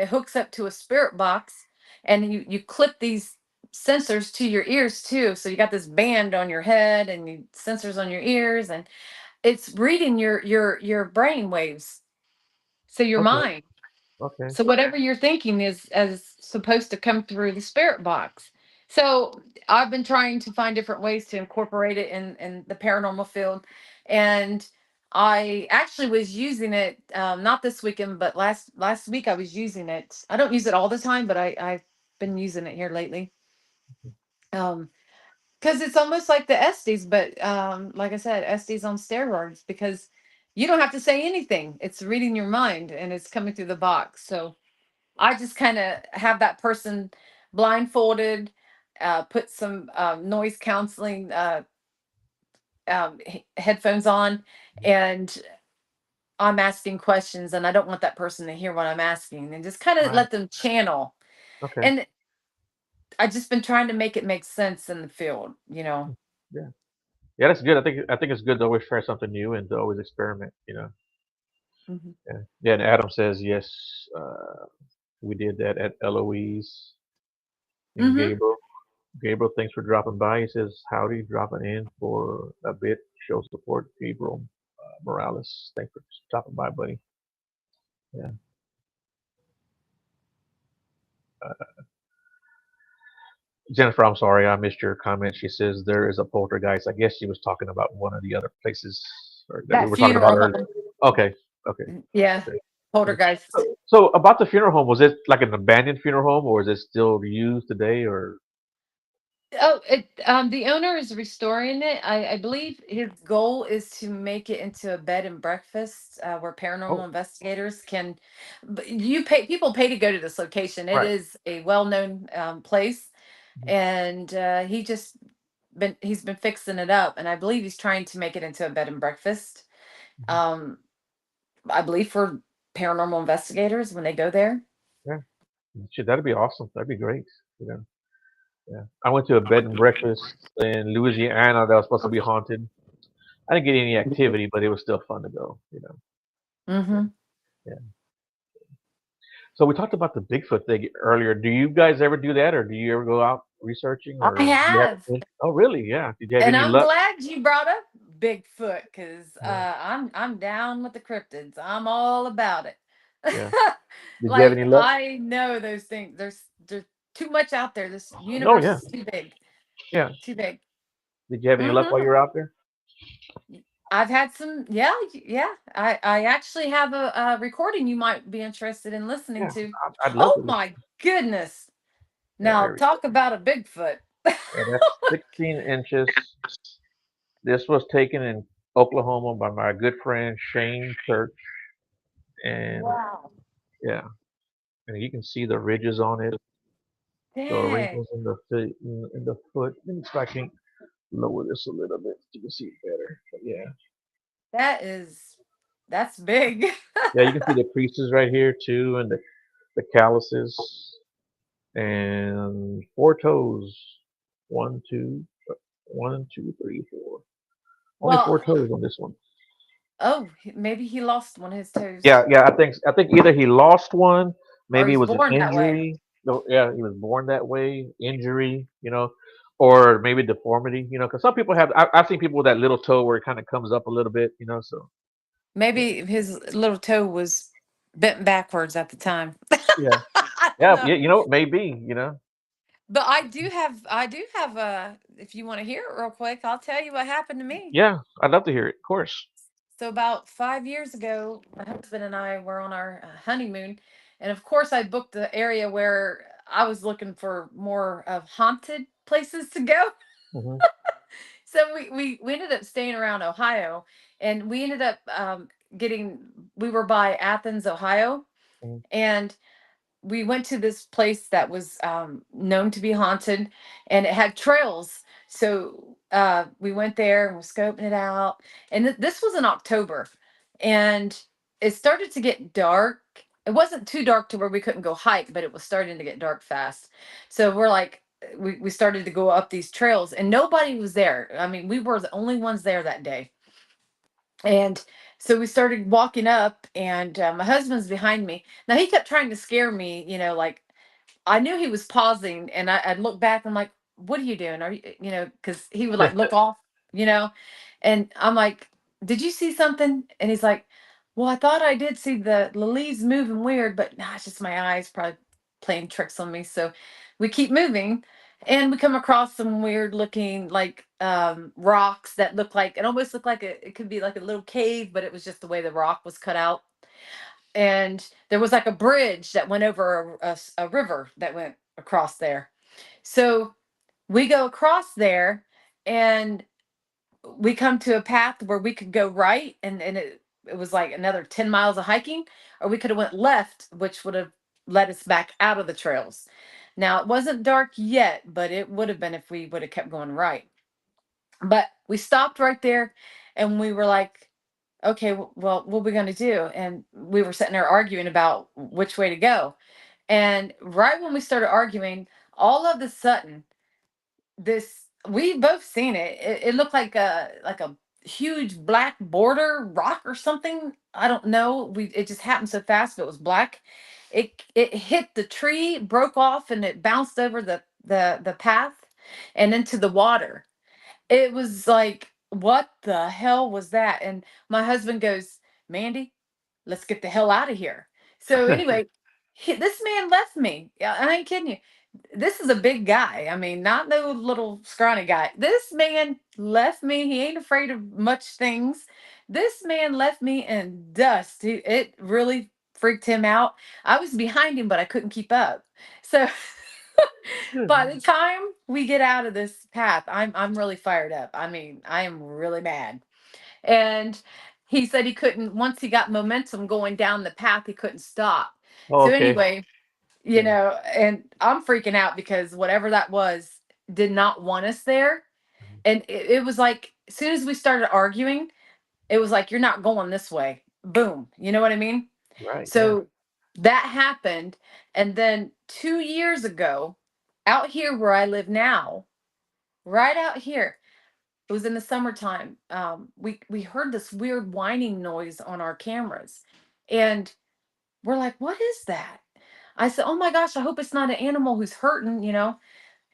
hooks up to a spirit box, and you clip these sensors to your ears too. So you got this band on your head and sensors on your ears, and it's reading your brain waves, so your Okay. mind. Okay. So whatever you're thinking is as supposed to come through the spirit box. So I've been trying to find different ways to incorporate it in the paranormal field, and I actually was using it not this weekend, but last week I was using it. I don't use it all the time, but I've been using it here lately. Um, because it's almost like the Estes, but like I said, Estes on steroids because you don't have to say anything. It's reading your mind and it's coming through the box. So I just kind of have that person blindfolded, put some noise counseling headphones on, and I'm asking questions, and I don't want that person to hear what I'm asking, and just kind of Right. let them channel. Okay. And I've just been trying to make it make sense in the field. Yeah. Yeah, that's good. I think it's good to always try something new and to always experiment. Mhm. Yeah. Yeah, and Adam says yes, we did that at Eloise. And Mhm. Gabriel, thanks for dropping by. He says, howdy, dropping in for a bit. Show support, Gabriel Morales. Thanks for stopping by, buddy. Yeah. Uh, Jennifer, I'm sorry, I missed your comment. She says there is a poltergeist. I guess she was talking about one of the other places or that we That were talking about funeral earlier. home. Okay, okay, Yeah. okay. Yeah. Poltergeist. So about the funeral home, was it like an abandoned funeral home, or is it still used today? Or Oh, the owner is restoring it. I believe his goal is to make it into a bed and breakfast where paranormal oh, investigators can. You pay people pay to go to this location. It right. is a well known place. Mhm. and he's been fixing it up, and I believe he's trying to make it into a bed and breakfast. Mhm. Um, I believe for paranormal investigators when they go there. Yeah, shit, that'd be awesome. That'd be great. You know, yeah. I went to a bed and breakfast in Louisiana that was supposed to be haunted. I didn't get any activity, but it was still fun to go. You know, yeah, Mm-hmm. yeah. So we talked about the Bigfoot thing earlier. Do you guys ever do that, or do you ever go out researching, I or do you have have. any? Oh, really? Yeah. Did you have And any I'm luck? glad you brought up Bigfoot because Yeah. I'm down with the cryptids. I'm all about it. Yeah. Did you have Like any luck? I know those things. There's too much out there. This Oh, universe yeah. is too big. Yeah. Too big. Did you have any luck while Hmm. you were out there? I've had some. Yeah, yeah. I actually have a recording you might be interested in listening Yeah. to. I'd love to Oh listen. my goodness! Yeah. Now talk about a Bigfoot. Yeah, that's 16 inches. This was taken in Oklahoma by my good friend Shane Church, and Wow. yeah, and you can see the ridges on it, the Dang. wrinkles in the feet, in the foot. Let me see if I can lower this a little bit so you can see it better. But yeah, That is that's big. yeah, you can see the creases right here too, and the calluses, and four toes. One, two, one, two, three, four. Only four Well, toes on this one. oh, maybe he lost one of his toes Yeah, yeah. I think either he lost one, or maybe it he's was an born that way. injury. No, yeah, he was born that way, injury, or maybe deformity, because some people have. I've seen people with that little toe where it kind of comes up a little bit. So yeah, Maybe his little toe was bent backwards at the time. yeah, I don't yeah, know. yeah. Maybe. But I do have a if you want to hear it real quick, I'll tell you what happened to me. Yeah, I'd love to hear it. Of course. So about 5 years ago, my husband and I were on our honeymoon, and of course, I booked the area where I was looking for more of haunted places to go. Hmm. So we ended up staying around Ohio, and we ended up getting we were by Athens, Ohio, Hmm. and we went to this place that was known to be haunted, and it had trails. So we went there and we're scoping it out. And this was in October, and it started to get dark. It wasn't too dark to where we couldn't go hike, but it was starting to get dark fast. So we're like, we started to go up these trails, and nobody was there. I mean, we were the only ones there that day. And so we started walking up, and my husband's behind me. Now he kept trying to scare me, like I knew he was pausing, and I'd look back. I'm like, "What are you doing? Are you, Because he would like look off, you know, and I'm like, "Did you see something?" And he's like, "Well, I thought I did see the leaves moving weird, but nah, it's just my eyes probably playing tricks on me." So we keep moving, and we come across some weird looking like rocks that look like it almost looked like it could be like a little cave, but it was just the way the rock was cut out. And there was like a bridge that went over a river that went across there. So we go across there, and we come to a path where we could go right, and it was like another 10 miles of hiking, or we could have went left, which would have led us back out of the trails. Now it wasn't dark yet, but it would have been if we would have kept going right. But we stopped right there, and we were like, okay, well, what are we going to do? And we were sitting there arguing about which way to go. And right when we started arguing, all of a sudden, this we both seen it. It looked like a huge black border rock or something. I don't know. We It just happened so fast, but it was black. It hit the tree, broke off, and it bounced over the path and into the water. It was like, what the hell was that? And my husband goes, Mandy, let's get the hell out of here. So anyway, this man left me. Yeah, I ain't kidding you. This is a big guy. I mean, not no little scrawny guy. This man left me. He ain't afraid of much things. This man left me in dust. It really freaked him out. I was behind him, but I couldn't keep up. So by the time we get out of this path, I'm really fired up. I mean, I am really mad. And he said he couldn't once he got momentum going down the path, he couldn't stop. Oh, So okay. anyway, Yeah. and I'm freaking out because whatever that was did not want us there. Mhm. And it was like, as soon as we started arguing, it was like, you're not going this way. Boom. You know what I mean? Right. Yeah. So that happened. And then 2 years ago, out here where I live now, right out here, it was in the summertime. We heard this weird whining noise on our cameras. And we're like, what is that? I said, oh my gosh, I hope it's not an animal who's hurting.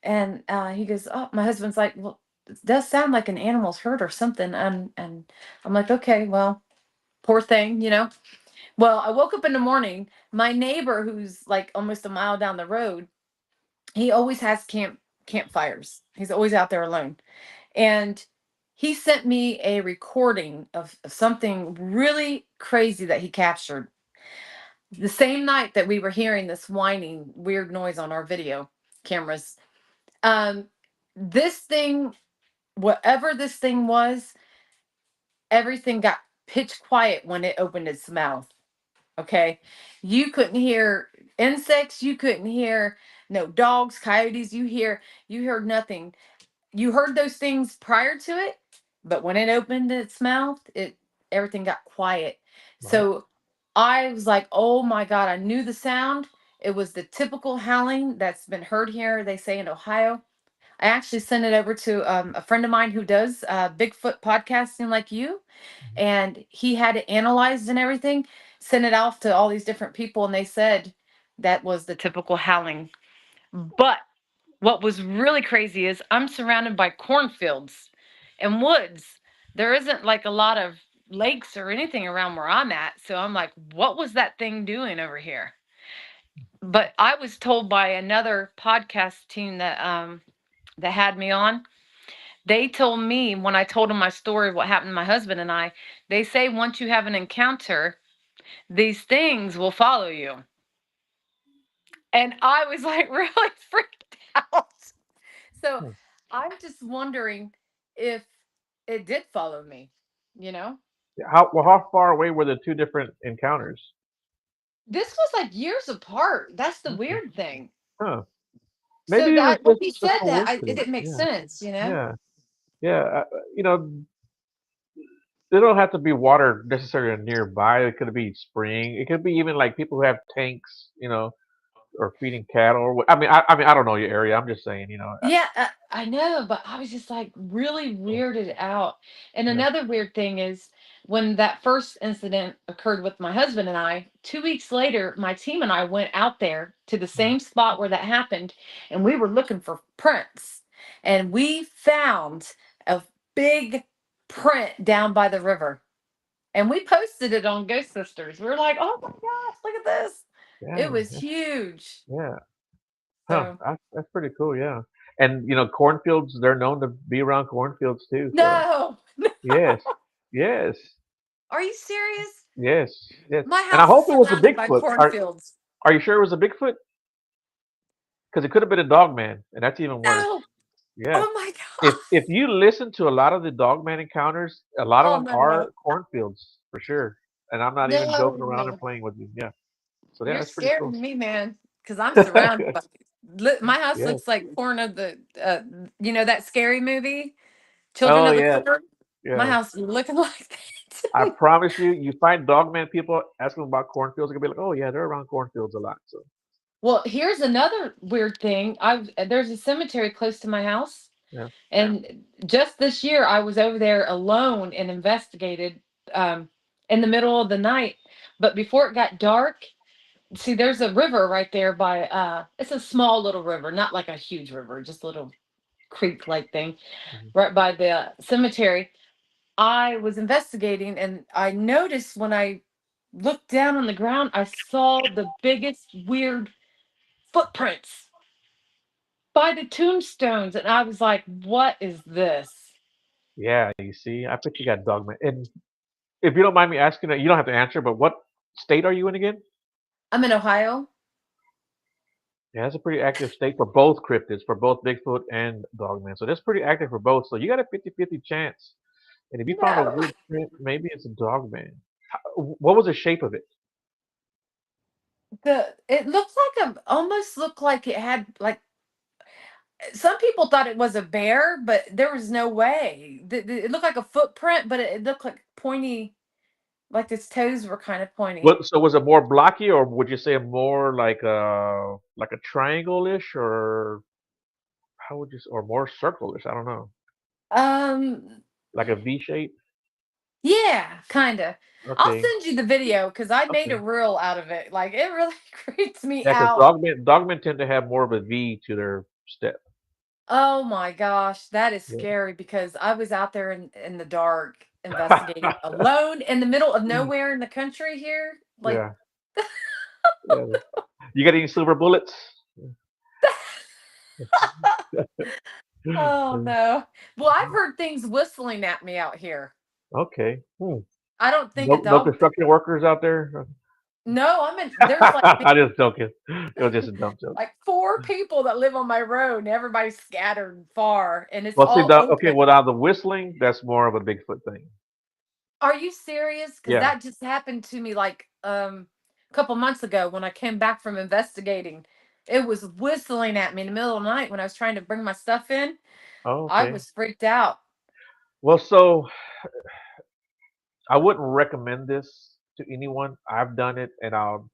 And he goes, oh, my husband's like, well, it does sound like an animal's hurt or something. And I'm like, okay, well, poor thing. Well, I woke up in the morning. My neighbor, who's like almost a mile down the road, he always has campfires. He's always out there alone. And he sent me a recording of something really crazy that he captured the same night that we were hearing this whining weird noise on our video cameras. Um, this thing, whatever this thing was, everything got pitch quiet when it opened its mouth. Okay. You couldn't hear insects. You couldn't hear no dogs, coyotes. You heard nothing. You heard those things prior to it, but when it opened its mouth, everything got quiet. Wow. So I was like, oh my God, I knew the sound. It was the typical howling that's been heard here, they say in Ohio. I actually sent it over to a friend of mine who does Bigfoot podcasting like you, Mhm. and he had it analyzed and everything, sent it off to all these different people, and they said that was the typical howling. But what was really crazy is I'm surrounded by cornfields and woods. There isn't like a lot of lakes or anything around where I'm at. So I'm like, what was that thing doing over here? But I was told by another podcast team that had me on. They told me when I told them my story of what happened to my husband and I, they say once you have an encounter, these things will follow you. And I was like really freaked out. So Huh. I'm just wondering if it did follow me, you know? Yeah, how far away were the two different encounters? This was like years apart. That's the Okay. weird thing. Huh. So Maybe it was that when he just a said that, it coincidence. didn't make Yeah. sense. Yeah. Yeah. You know, they don't have to be water necessarily nearby. It could be spring. It could be even like people who have tanks, or feeding cattle. I mean, I don't know your area. I'm just saying, Yeah, I know, but I was just like really weirded out. And yeah. another weird thing is when that first incident occurred with my husband and I, 2 weeks later, my team and I went out there to the Mhm. same spot where that happened, and we were looking for prints. And we found a big print down by the river. And we posted it on Ghost Sisters. We were like, oh my gosh, look at this. It Dang. was huge. Yeah. Huh. So, That's pretty cool. Yeah. And cornfields. They're known to be around cornfields too. So no, yes, yes, are you serious? yes, yes. My And I house is hope it was a surrounded by Bigfoot. Are cornfields. are you sure it was a Bigfoot? Because it could have been a dog man, and that's even worse. No. Yeah. Oh my If god. if you listen to a lot of the dogman encounters, a lot of Oh them no, no. are cornfields for sure. And I'm not even joking around or No. playing with you. Yeah. So yeah, You're that's pretty scaring cool. me, man. Because I'm surrounded by my house Yeah. looks like corn of the that scary movie, Children Oh of the yeah. Corn. My Yeah. house is looking like I that. promise you, you find dogman people, ask them about cornfields, they're gonna be like, oh yeah, they're around cornfields a lot. So Well, here's another weird thing. There's a cemetery close to my house. yeah. And just this year, I was over there alone and investigated um, in the middle of the night. But before it got dark, see, there's a river right there by, it's a small little river, not like a huge river, just a little creek like thing Mhm. right by the cemetery. I was investigating and I noticed when I looked down on the ground, I saw the biggest weird footprints by the tombstones. And I was like, what is this? Yeah, you see, I bet you got dogman. And if you don't mind me asking, you don't have to answer, but what state are you in again? I'm in Ohio. Yeah, that's a pretty active state for both cryptids, for both Bigfoot and Dogman. So that's pretty active for both. So you got a 50-50 chance. And if you found a No. weird print, maybe it's a Dogman. What was the shape of it? it looked like a almost looked like it had like some people thought it was a bear, but there was no way. It looked like a footprint, but it looked like pointy, like its toes were kind of pointy. What? So was it more blocky, or would you say more like a triangle-ish, or how would you, or more circle-ish? I don't know, Um, like a V shape. yeah, kind of. I'll Okay, send you the video because I made a okay. reel out of it. Like it really creeps me Yeah, because out. dogmen tend to have more of a V to their step. Oh my gosh, that is Yeah. scary because I was out there in the dark investigating alone in the middle of nowhere in the country here. Like, Yeah, yeah. You got any silver bullets? oh no. Well, I've heard things whistling at me out here. Okay. Hmm. I don't think a No dog. construction workers out there? No, I'm in. There's like I just joking. It was just a dumb joke. like four people that live on my road, and everybody's scattered far, and it's Well, see, all okay, open. without the whistling, that's more of a Bigfoot thing. Are you serious? Because Yeah. that just happened to me like a couple months ago when I came back from investigating. It was whistling at me in the middle of the night when I was trying to bring my stuff in. Oh, I okay. was freaked out. Well, so I wouldn't recommend this to anyone. I've done it, and I'll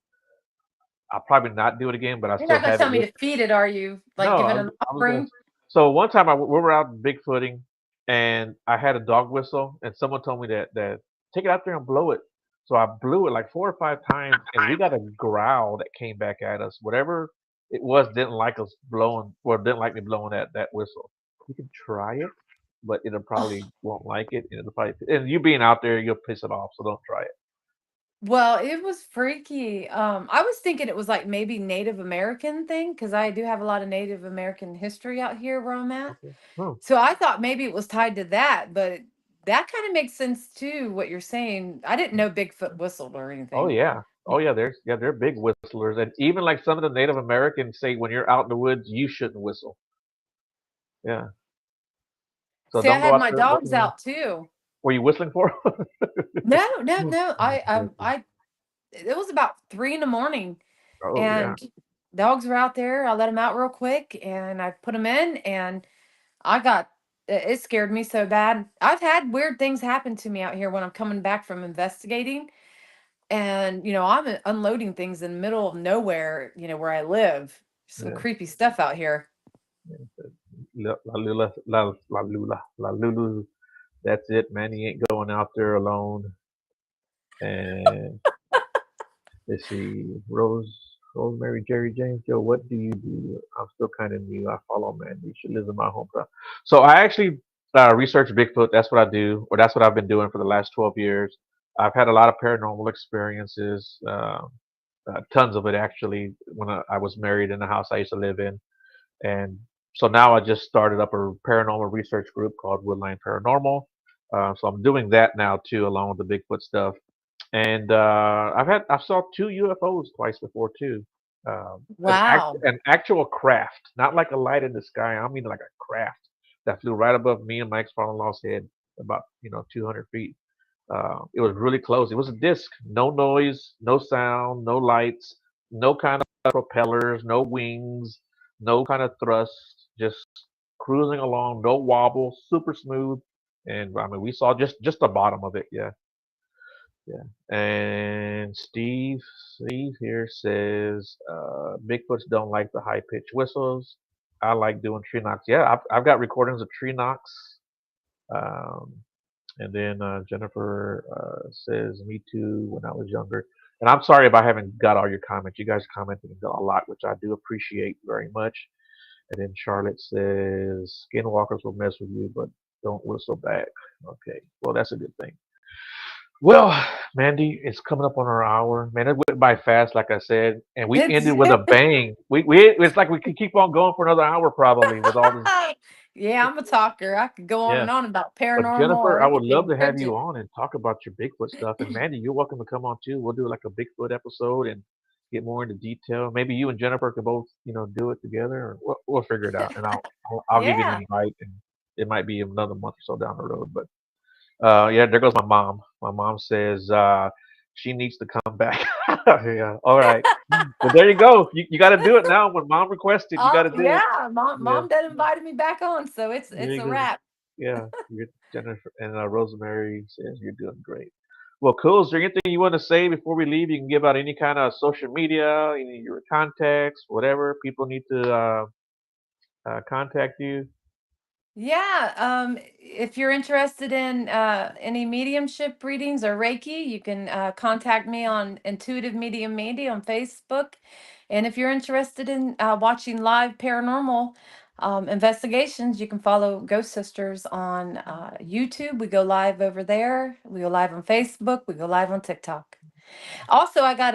probably not do it again, but I You're still not gonna have it tell me with. to feed it, are you? Like No, give it an I was gonna. offering? So one time we were out bigfooting, and I had a dog whistle, and someone told me that take it out there and blow it. So I blew it like 4 or 5 times, and we got a growl that came back at us. Whatever it was didn't like us blowing, or didn't like me blowing that whistle. You can try it, but it'll Oh, probably won't like it, and it'll probably, and you being out there, you'll piss it off. So don't try it. well, it was freaky. I was thinking it was like maybe Native American thing because I do have a lot of Native American history out here where I'm at. Okay. Hmm. So I thought maybe it was tied to that, but that kind of makes sense too, what you're saying. I didn't know Bigfoot whistled or Oh anything. yeah. Oh yeah, they're big whistlers. And even like some of the Native Americans say when you're out in the woods, you shouldn't whistle. Yeah. So See, I don't go had out my there dogs whistling. out too. Were you whistling for 'em? No, no, Hmm. no. Okay. It was about 3 in the morning, Oh yeah. and dogs were out there. I let them out real quick, and I put them in, and I got it scared me so bad. I've had weird things happen to me out here when I'm coming back from investigating, and I'm unloading things in the middle of nowhere, where I live. Some Yeah. creepy stuff out here. La lula la lula la lulu. That's it, man. He ain't going out there alone. And let's see, Rosemary, Jerry James, Joe. What do you do? I'm still kind of new. I follow Mandy. She lives in my hometown. So I actually research Bigfoot. That's what I do, or that's what I've been doing for the last 12 years. I've had a lot of paranormal experiences, tons of it actually. When I was married in the house I used to live in, and so now I just started up a paranormal research group called Woodline Paranormal. So I'm doing that now too, along with the Bigfoot stuff. And I saw two UFOs twice before too. Wow. An actual craft, not like a light in the sky. I mean like a craft that flew right above me and my ex-father-in-law's head, about 200 feet. It was really close. It was a disc, no noise, no sound, no lights, no kind of propellers, no wings, no kind of thrust, just cruising along, no wobble, super smooth. And I mean, we saw just the bottom of it. Yeah, yeah. And Steve here says Bigfoots don't like the high pitched whistles. I like doing tree knocks. Yeah, I've got recordings of tree knocks. Um, and then Jennifer says, "Me too." When I was younger, and I'm sorry if I haven't got all your comments. You guys commented a lot, which I do appreciate very much. And then Charlotte says, "Skinwalkers will mess with you, but don't whistle back." Okay, well that's a good thing. Well, Mandy, it's coming up on our hour. Man, it went by fast, like I said, and we It's ended with a bang. We it's like we could keep on going for another hour probably with all this. yeah, I'm a talker. I could go on Yeah. and on about But paranormal Jennifer, or I would love anything, to have couldn't you you? on and talk about your Bigfoot stuff. And Mandy, you're welcome to come on too. We'll do like a Bigfoot episode and get more into detail. Maybe you and Jennifer could both, do it together. Or we'll figure it out. And I'll give you an Yeah. invite, and it might be another month or so down the road. But yeah, there goes my mom. My mom says, She needs to come back. Yeah. All right. Well, there you go. You got to do it now. When mom requested, you got Oh to do it. yeah, mom, Yeah. mom done invited me back on, so There it's you a go. wrap. Yeah. You're Jennifer and Rosemary says you're doing great. Well, cool. Is there anything you want to say before we leave? You can give out any kind of social media, any of your contacts, whatever people need to contact you. Yeah, if you're interested in any mediumship readings or Reiki, you can contact me on Intuitive Medium Mandy on Facebook. And if you're interested in watching live paranormal investigations, you can follow Ghost Sisters on YouTube. We go live over there. We go live on Facebook. We go live on TikTok. Also, I got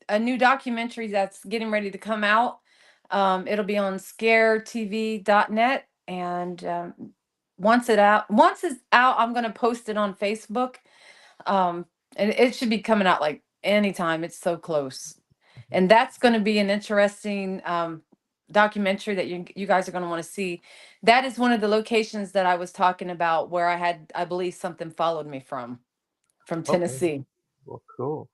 a new documentary that's getting ready to come out. It'll be on scaretv.net. And once it's out, I'm gonna post it on Facebook. Um, and it should be coming out like anytime. It's so close. And that's gonna be an interesting documentary that you guys are gonna want to see. That is one of the locations that I was talking about where I believe something followed me from Okay. Tennessee. Well, cool.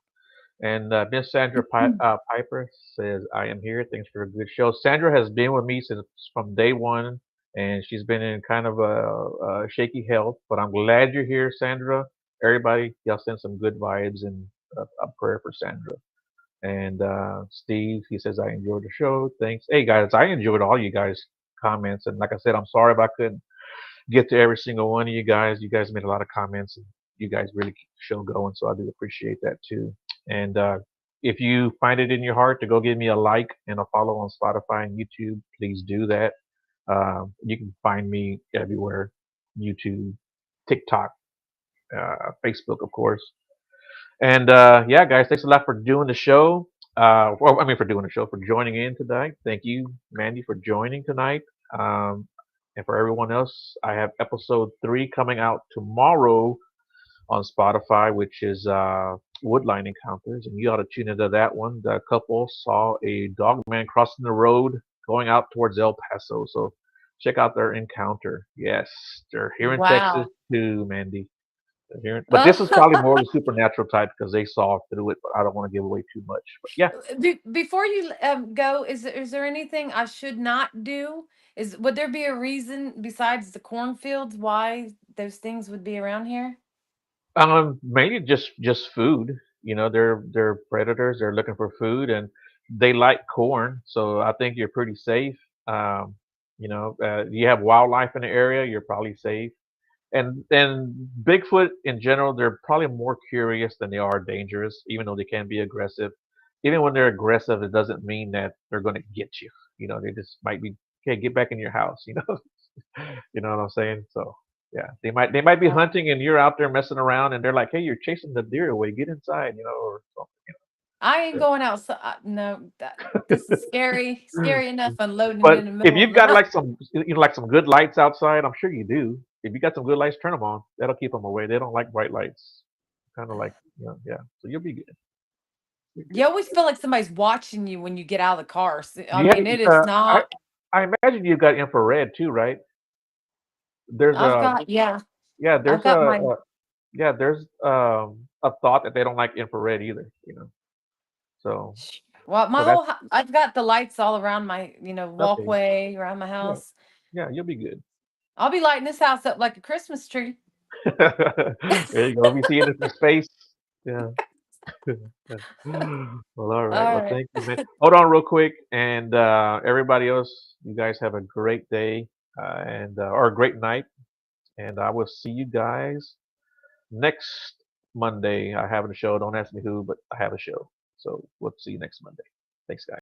And Miss Sandra Piper says, I am here. Thanks for a good show. Sandra has been with me since from day one, and she's been in kind of a shaky health, but I'm glad you're here, Sandra. Everybody, y'all send some good vibes and a prayer for Sandra. And Steve, he says, I enjoyed the show. Thanks. Hey, guys, I enjoyed all you guys' comments. And like I said, I'm sorry if I couldn't get to every single one of you guys. You guys made a lot of comments, and you guys really keep the show going. So I do appreciate that too. And if you find it in your heart to go give me a like and a follow on Spotify and YouTube, please do that. You can find me everywhere: YouTube, TikTok, Facebook, of course. And yeah, guys, thanks a lot for doing the show. Well, I mean, for doing the show, for joining in tonight. Thank you, Mandy, for joining tonight. Um, and for everyone else, I have episode 3 coming out tomorrow on Spotify, which is Woodline Encounters. And you ought to tune into that one. The couple saw a dog man crossing the road going out towards El Paso. So check out their encounter. Yes, they're here in Texas Wow. too, Mandy. But this is probably more the supernatural type because they saw through it. But I don't want to give away too much. But yeah, Before you go, is there anything I should not do? Would there be a reason besides the cornfields why those things would be around here? mainly just food. You know, they're predators. They're looking for food, and they like corn. So I think you're pretty safe. Um, you have wildlife in the area. You're probably safe. And Bigfoot in general, they're probably more curious than they are dangerous, even though they can be aggressive. Even when they're aggressive, it doesn't mean that they're going to get you. You know, they just might be, okay, get back in your house. You know, you know what I'm saying? So yeah, they might be Uh, hunting and you're out there messing around, and they're like, hey, you're chasing the deer away. Get inside, you know, or I ain't something. going outside. No, this is scary. Scary enough unloading you But in the if middle of you've the got night. like like some good lights outside, I'm sure you do. If you got some good lights, turn them on. That'll keep them away. They don't like bright lights. Kind of like, yeah. So you'll be good. You're You good. always feel like somebody's watching you when you get out of the car. I You have, mean, it is I not. I imagine you've got infrared too, right? There's I've a got yeah. yeah, I've there's got my yeah, there's a thought that they don't like infrared either. You know, so well, my so that's I've got the lights all around my okay. walkway around my Yeah, house. yeah, you'll be good. I'll be lighting this house up like a Christmas tree. There you go. If you see it in space, yeah. Well, all right. All Well, right. thank you, man. Hold on real quick, and everybody else, you guys have a great day and or a great night, and I will see you guys next Monday. I have a show. Don't ask me who, but I have a show. So we'll see you next Monday. Thanks, guys.